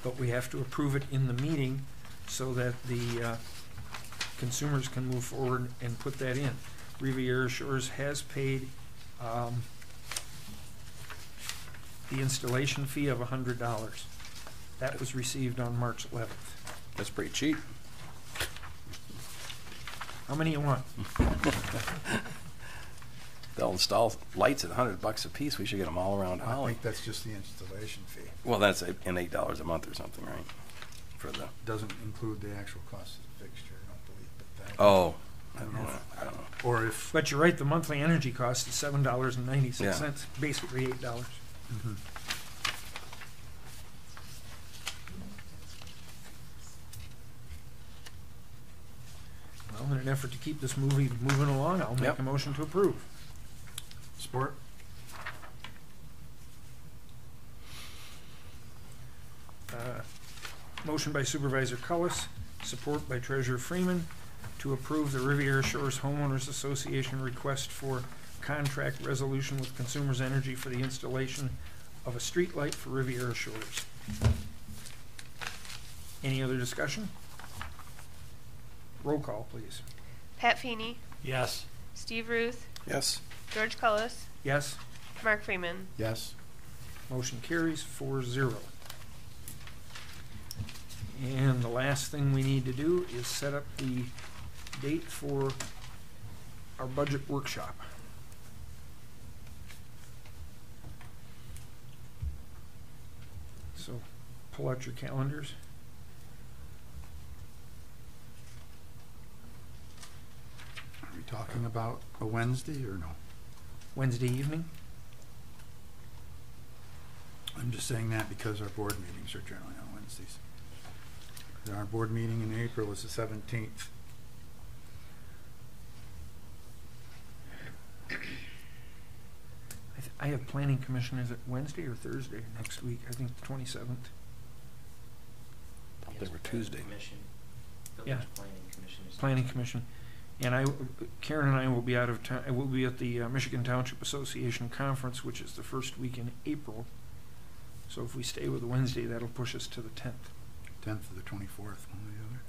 But we have to approve it in the meeting so that the consumers can move forward and put that in. Riviera Shores has paid the installation fee of $100. That was received on March 11th. That's pretty cheap. How many you want? they'll install lights at $100 a piece. We should get them all around I Holly. think that's just the installation fee. Well, that's an $8 a month or something, right? For the Doesn't include the actual cost of the fixture, I don't believe, but that. oh, I don't know. I don't know. Or if. But you're right, the monthly energy cost is $7.96, basically $8. Mhm. Well, in an effort to keep this moving along, I'll make Yep. a motion to approve. Support? Motion by Supervisor Cullis, support by Treasurer Freeman, to approve the Riviera Shores Homeowners Association request for contract resolution with Consumers Energy for the installation of a street light for Riviera Shores. Any other discussion? Roll call, please. Pat Feeney, Yes. Steve Ruth, Yes. George Cullis, Yes, Mark Freeman. Yes. motion carries 4-0. And the last thing we need to do is set up the date for our budget workshop. So pull out your calendars. Are we talking about a Wednesday or no? Wednesday evening. I'm just saying that because our board meetings are generally on Wednesdays. Our board meeting in April is the 17th. I have planning commission, is it Wednesday or Thursday next week? I think the 27th. They were Tuesday. Yeah. Planning commission. And Karen and I will be out of town, we'll be at the Michigan Township Association Conference, which is the first week in April. So if we stay with the Wednesday, that'll push us to the 10th. 10th or the 24th, one or the other.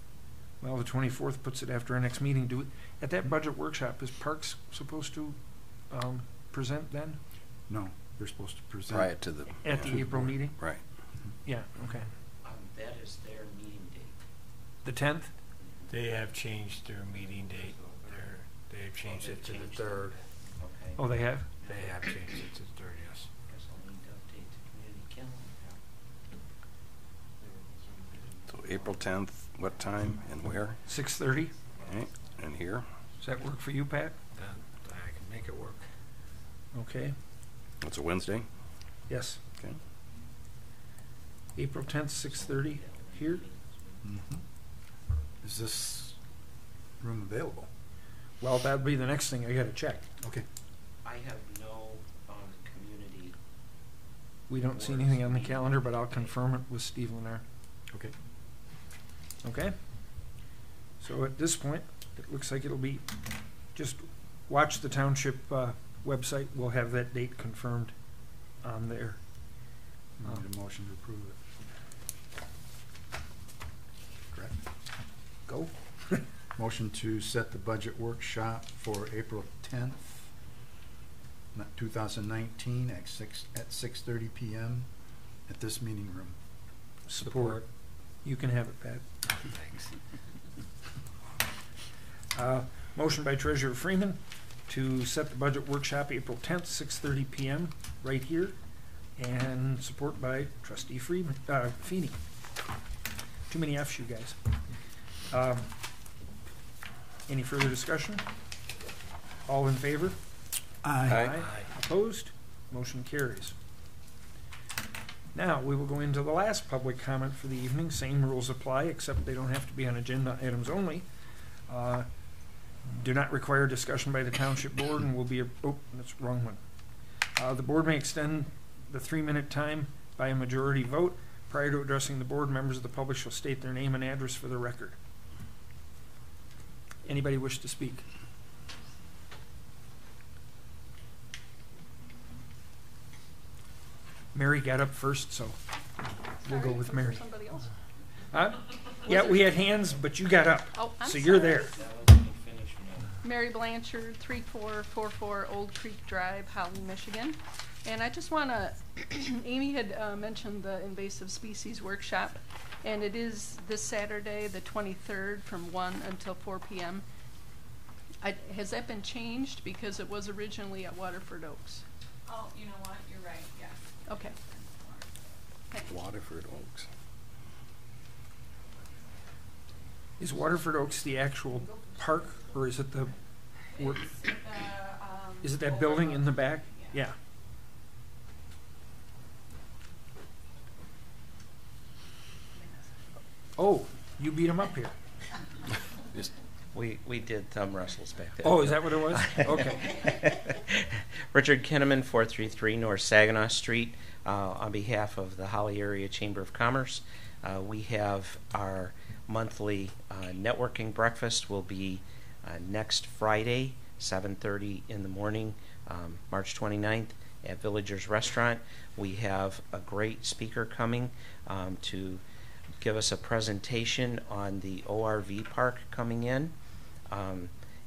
Well, the 24th puts it after our next meeting. At that budget workshop, is Parks supposed to present then? No, they're supposed to present. Prior to the. At the April meeting? Right. Yeah, okay. That is their meeting date. The 10th? They have changed their meeting date. They've changed it to the 3rd. Okay. Oh, they have? They have changed it to the 3rd, yes. Guess I'll need to update the community calendar. So April 10th, what time and where? 6:30? Okay. And here? Does that work for you, Pat? I can make it work. Okay. It's a Wednesday? Yes. Okay. April 10th, 6:30 here? Mhm. Is this room available? Well, that'll be the next thing I gotta check. Okay. I have no community. We don't see anything on the calendar, but I'll confirm it with Steve Lennar. Okay. Okay? So at this point, it looks like it'll be, just watch the township website. We'll have that date confirmed on there. We need a motion to approve it. Correct? Go. Motion to set the budget workshop for April 10th, 2019 at 6:30 p.m. at this meeting room. Support. You can have it, Pat. Thanks. Motion by Treasurer Freeman to set the budget workshop April 10th, 6:30 p.m. right here, and support by Trustee Feeney. Too many F's, you guys. Any further discussion? All in favor? Aye. Opposed? Motion carries. Now, we will go into the last public comment for the evening. Same rules apply, except they don't have to be on agenda items only. Do not require discussion by the township board and will be, oh, that's the wrong one. The board may extend the 3-minute time by a majority vote. Prior to addressing the board, members of the public shall state their name and address for the record. Anybody wish to speak? Mary got up first, so we'll go with Mary. Somebody else? Huh? Yeah, we had hands, but you got up, Oh, I'm so you're sorry. there. That wasn't finished yet. Mary Blanchard, 3444 Old Creek Drive, Holly, Michigan. And I just want to, Amy had mentioned the invasive species workshop, and it is this Saturday, the 23rd, from 1 until 4 p.m. Has that been changed because it was originally at Waterford Oaks? Oh, you know what? You're right. Yes. Okay. Waterford Oaks. Is Waterford Oaks the actual park, or is it the, is it that building in the back? Yeah. Oh, you beat him up here. We did thumb wrestles back then. Oh, is that what it was? Okay. Richard Kinneman, 433 North Saginaw Street. On behalf of the Holly Area Chamber of Commerce, we have our monthly networking breakfast will be next Friday, 7:30 in the morning, March 29th at Villagers Restaurant. We have a great speaker coming to give us a presentation on the ORV park coming in.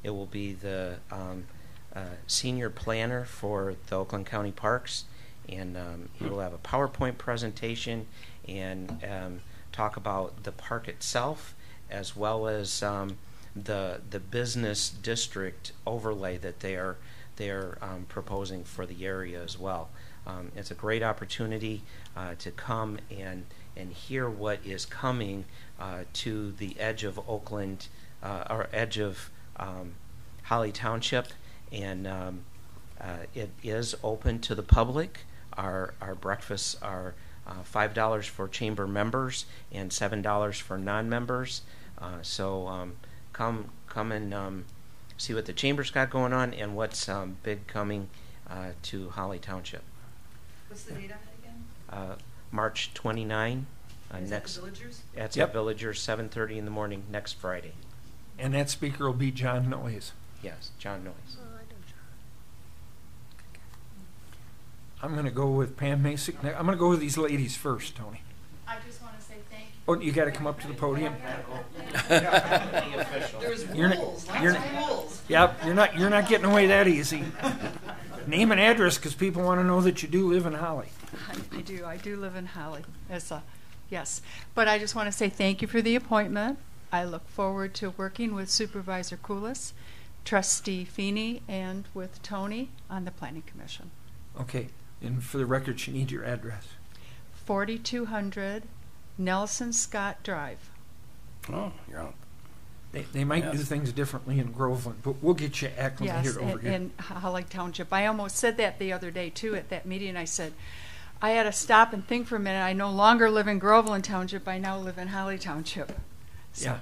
It will be the senior planner for the Oakland County Parks, and he will have a PowerPoint presentation and talk about the park itself, as well as the business district overlay that they are proposing for the area as well. It's a great opportunity to come and hear what is coming to the edge of Oakland, or edge of Holly Township, and it is open to the public. Our breakfasts are $5 for chamber members and $7 for non-members. So come and see what the chamber's got going on and what's big coming to Holly Township. What's the date on it again? March 29. Next, at the Villagers? That's Yep. at Villagers, 7:30 in the morning next Friday. And that speaker will be John Noyes. Yes, John Noyes. I'm going to go with Pam Masick. I'm going to go with these ladies first, Tony. I just want to say thank you. Oh, you got to come up to the podium. There's You're not- rules, you're lots not- of rules. Yep, you're not getting away that easy. Name and address, because people want to know that you do live in Holly. I do live in Holly. Yes. But I just want to say thank you for the appointment. I look forward to working with Supervisor Koulis, Trustee Feeney, and with Tony on the Planning Commission. Okay, and for the record, she needs your address. 4200 Nelson Scott Drive. Oh, you're out. They might do Yes. things differently in Groveland, but we'll get you acclimated Yes, over here. in Holly Township. I almost said that the other day, too, at that meeting. I said, I had to stop and think for a minute. I no longer live in Groveland Township. I now live in Holly Township. So, Yeah.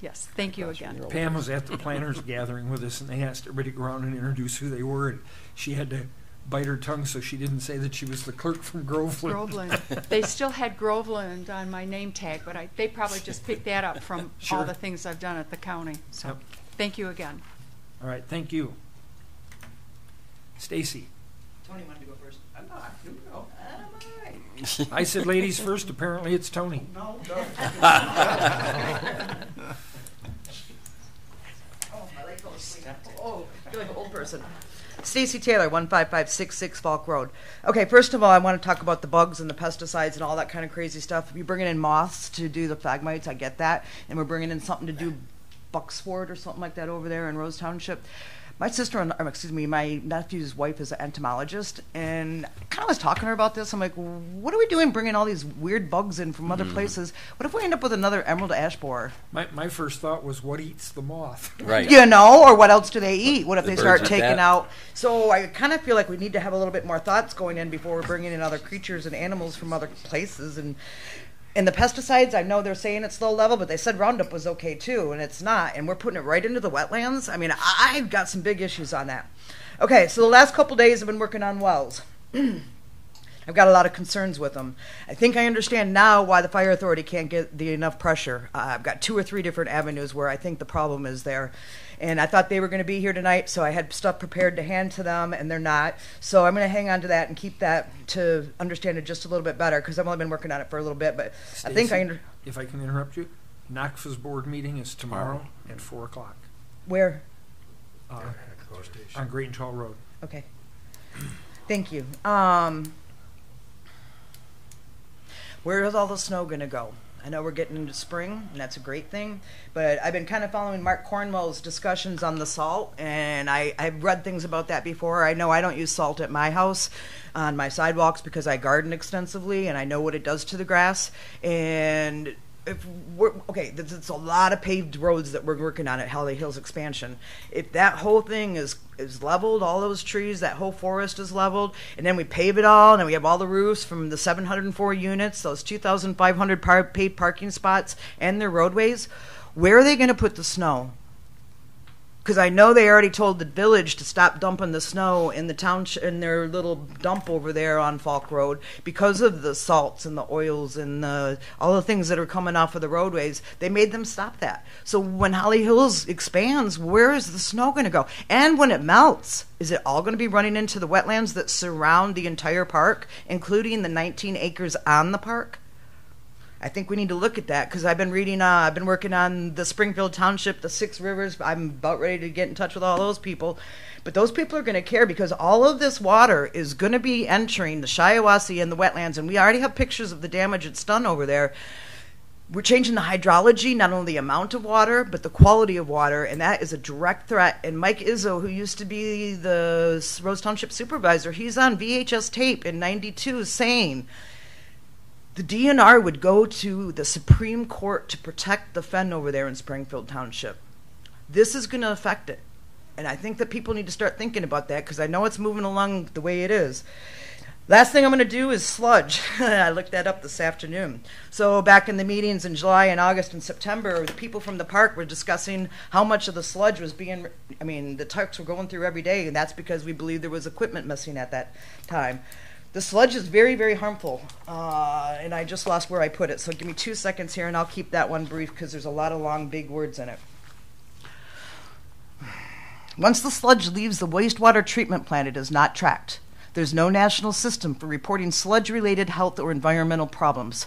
yes, thank you again. Pam was at the planners gathering with us, and they asked everybody to go around and introduce who they were. And she had to bite her tongue so she didn't say that she was the clerk from Groveland. Groveland. They still had Groveland on my name tag, but they probably just picked that up from Sure. all the things I've done at the county. So, Yep. thank you again. All right, thank you. Stacy. Tony wanted to go first. I'm not. You go. I'm all right. I said ladies first. Apparently, it's Tony. No, no. Oh, my leg goes sleep. Oh, I feel like an old person. Stacy Taylor, 15566 Falk Road. Okay, first of all, I want to talk about the bugs and the pesticides and all that kind of crazy stuff. You're bringing in moths to do the phagmites, I get that. And we're bringing in something to do bucksword or something like that over there in Rose Township. My my nephew's wife is an entomologist, and I kind of was talking to her about this. I'm like, what are we doing bringing all these weird bugs in from other places? What if we end up with another emerald ash borer? My first thought was, what eats the moth? Right. You know, or what else do they eat? What if The they birds start eat taking that. out? So I kind of feel like we need to have a little bit more thoughts going in before we're bringing in other creatures and animals from other places. And the pesticides, I know they're saying it's low level, but they said Roundup was okay too, and it's not. And we're putting it right into the wetlands. I mean, I've got some big issues on that. Okay, so the last couple days I've been working on wells. I've got a lot of concerns with them. I think I understand now why the fire authority can't get enough pressure. I've got 2 or 3 different avenues where I think the problem is there. And I thought they were going to be here tonight, so I had stuff prepared to hand to them, and they're not. So I'm going to hang on to that and keep that to understand it just a little bit better, because I've only been working on it for a little bit. But I think Stacy, if I can interrupt you, NACFA's board meeting is tomorrow at 4 o'clock Where? On Grange Hall Road. Okay. Thank you. Where is all the snow going to go? I know we're getting into spring, and that's a great thing, but I've been kind of following Mark Cornwell's discussions on the salt, and I've read things about that before. I know I don't use salt at my house on my sidewalks because I garden extensively, and I know what it does to the grass. And there's a lot of paved roads that we're working on at Holly Hills expansion. If that whole thing is leveled, all those trees, that whole forest is leveled, and then we pave it all, and then we have all the roofs from the 704 units, those 2,500 paved parking spots, and their roadways, where are they going to put the snow? Because I know they already told the village to stop dumping the snow in the township, in their little dump over there on Falk Road, because of the salts and the oils and all the things that are coming off of the roadways. They made them stop that. So when Holly Hills expands, where is the snow going to go? And when it melts, is it all going to be running into the wetlands that surround the entire park, including the 19 acres on the park? I think we need to look at that, because I've been reading, I've been working on the Springfield Township, the 6 rivers. I'm about ready to get in touch with all those people. But those people are going to care, because all of this water is going to be entering the Shiawassee and the wetlands, and we already have pictures of the damage it's done over there. We're changing the hydrology, not only the amount of water, but the quality of water, and that is a direct threat. And Mike Izzo, who used to be the Rose Township supervisor, he's on VHS tape in '92 saying the DNR would go to the Supreme Court to protect the fen over there in Springfield Township. This is going to affect it. And I think that people need to start thinking about that, because I know it's moving along the way it is. Last thing I'm going to do is sludge. I looked that up this afternoon. So back in the meetings in July and August and September, the people from the park were discussing how much of the sludge was being, the trucks were going through every day, and that's because we believe there was equipment missing at that time. The sludge is very, very harmful, and I just lost where I put it. So give me 2 seconds here, and I'll keep that one brief, because there's a lot of long, big words in it. Once the sludge leaves the wastewater treatment plant, it is not tracked. There's no national system for reporting sludge-related health or environmental problems.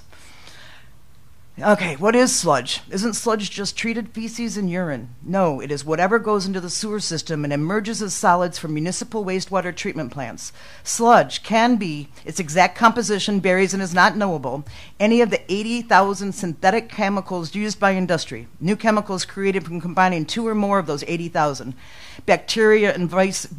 Okay, what is sludge? Isn't sludge just treated feces and urine? No, it is whatever goes into the sewer system and emerges as solids from municipal wastewater treatment plants. Sludge can be, its exact composition varies and is not knowable, any of the 80,000 synthetic chemicals used by industry. New chemicals created from combining 2 or more of those 80,000. Bacteria and viruses.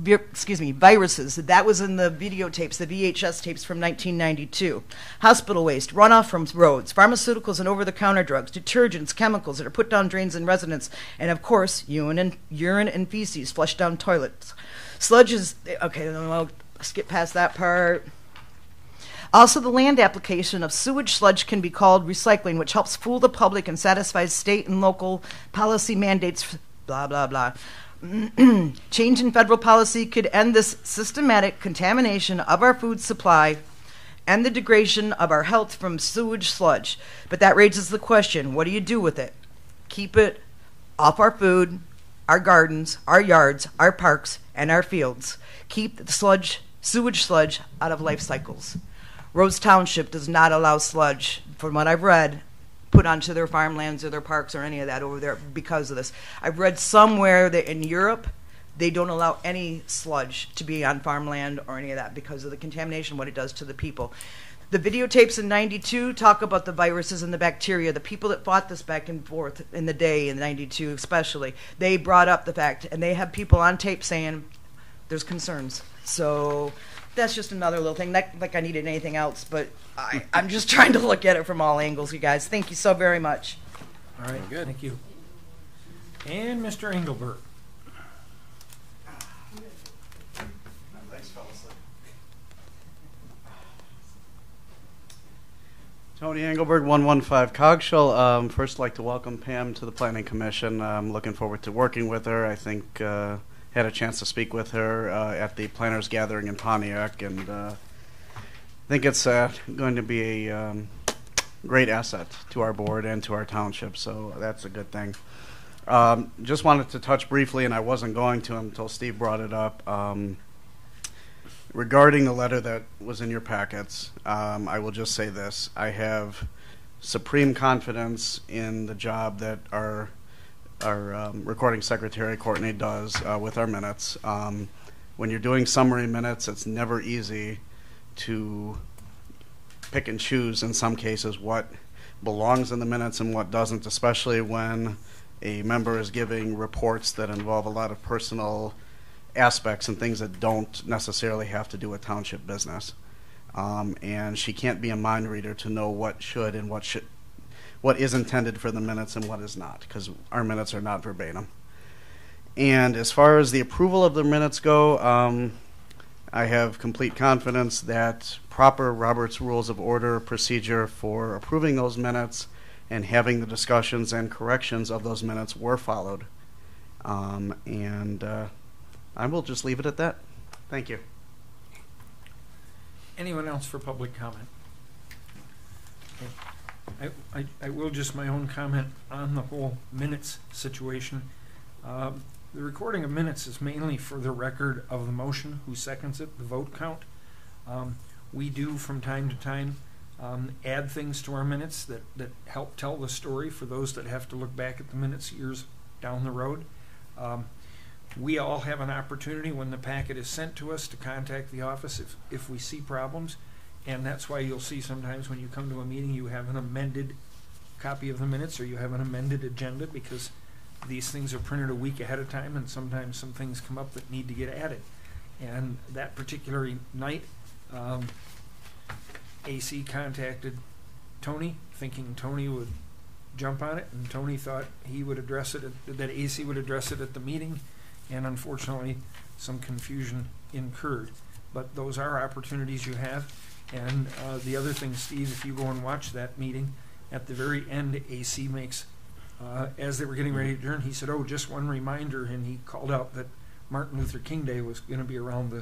That was in the videotapes, the VHS tapes from 1992. Hospital waste, runoff from roads, pharmaceuticals and over-the-counter drugs, detergents, chemicals that are put down drains in residents, and of course, urine and feces flushed down toilets. Sludge is, okay, I'll skip past that part. Also, the land application of sewage sludge can be called recycling, which helps fool the public and satisfies state and local policy mandates, blah, blah, blah. Change in federal policy could end this systematic contamination of our food supply and the degradation of our health from sewage sludge. But that raises the question, what do you do with it? Keep it off our food, our gardens, our yards, our parks, and our fields. Keep the sewage sludge out of life cycles. Rose Township does not allow sludge, from what I've read, put onto their farmlands or their parks or any of that over there because of this. I've read somewhere that in Europe, they don't allow any sludge to be on farmland or any of that because of the contamination, what it does to the people. The videotapes in '92 talk about the viruses and the bacteria. The people that fought this back and forth in the day, in '92 especially, they brought up the fact, and they have people on tape saying there's concerns. So that's just another little thing. Not like I needed anything else, but I'm just trying to look at it from all angles, you guys. Thank you so very much. All right, good. Thank you. And Mr. Engelbert. Thanks, fellas. Tony Engelbert, 115 Cogshell. First, I'd like to welcome Pam to the Planning Commission. I'm looking forward to working with her. I think had a chance to speak with her at the planners gathering in Pontiac, and I think it's going to be a great asset to our board and to our township, so that's a good thing. Just wanted to touch briefly, and I wasn't going to until Steve brought it up, regarding the letter that was in your packets. I will just say this. I have supreme confidence in the job that our recording secretary, Courtney, does with our minutes. When you're doing summary minutes, it's never easy to pick and choose, in some cases, what belongs in the minutes and what doesn't, especially when a member is giving reports that involve a lot of personal aspects and things that don't necessarily have to do with township business. And she can't be a mind reader to know what should and what is intended for the minutes and what is not, because our minutes are not verbatim. And as far as the approval of the minutes go, I have complete confidence that proper Robert's Rules of Order procedure for approving those minutes and having the discussions and corrections of those minutes were followed. I will just leave it at that. Thank you. Anyone else for public comment? Okay. I will just my own comment on the whole minutes situation. The recording of minutes is mainly for the record of the motion, who seconds it, the vote count. We do from time to time add things to our minutes that help tell the story for those that have to look back at the minutes years down the road. We all have an opportunity when the packet is sent to us to contact the office if we see problems, and that's why you'll see sometimes when you come to a meeting you have an amended copy of the minutes or you have an amended agenda, because these things are printed a week ahead of time and sometimes some things come up that need to get added. And that particular night, AC contacted Tony thinking Tony would jump on it, and Tony thought he would address it, that AC would address it at the meeting, and unfortunately some confusion incurred. But those are opportunities you have. And the other thing, Steve, if you go and watch that meeting, at the very end AC makes, as they were getting ready to adjourn, he said, oh, just one reminder, and he called out that Martin Luther King Day was going to be around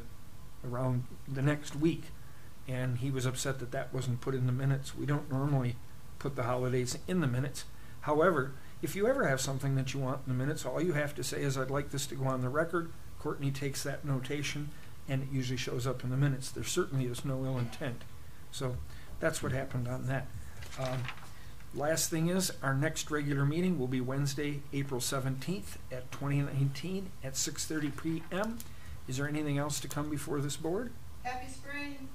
the next week, and he was upset that that wasn't put in the minutes. We don't normally put the holidays in the minutes. However, if you ever have something that you want in the minutes, all you have to say is, I'd like this to go on the record. Courtney takes that notation, and it usually shows up in the minutes. There certainly is no ill intent. So that's what happened on that. Last thing is, our next regular meeting will be Wednesday, April 17th at 2019 at 6:30 p.m. Is there anything else to come before this board? Happy spring.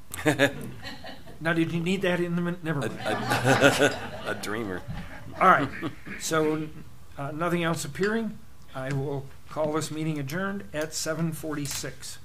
Now, did you need that in the minute? Never mind. A dreamer. All right. So nothing else appearing. I will call this meeting adjourned at 7:46.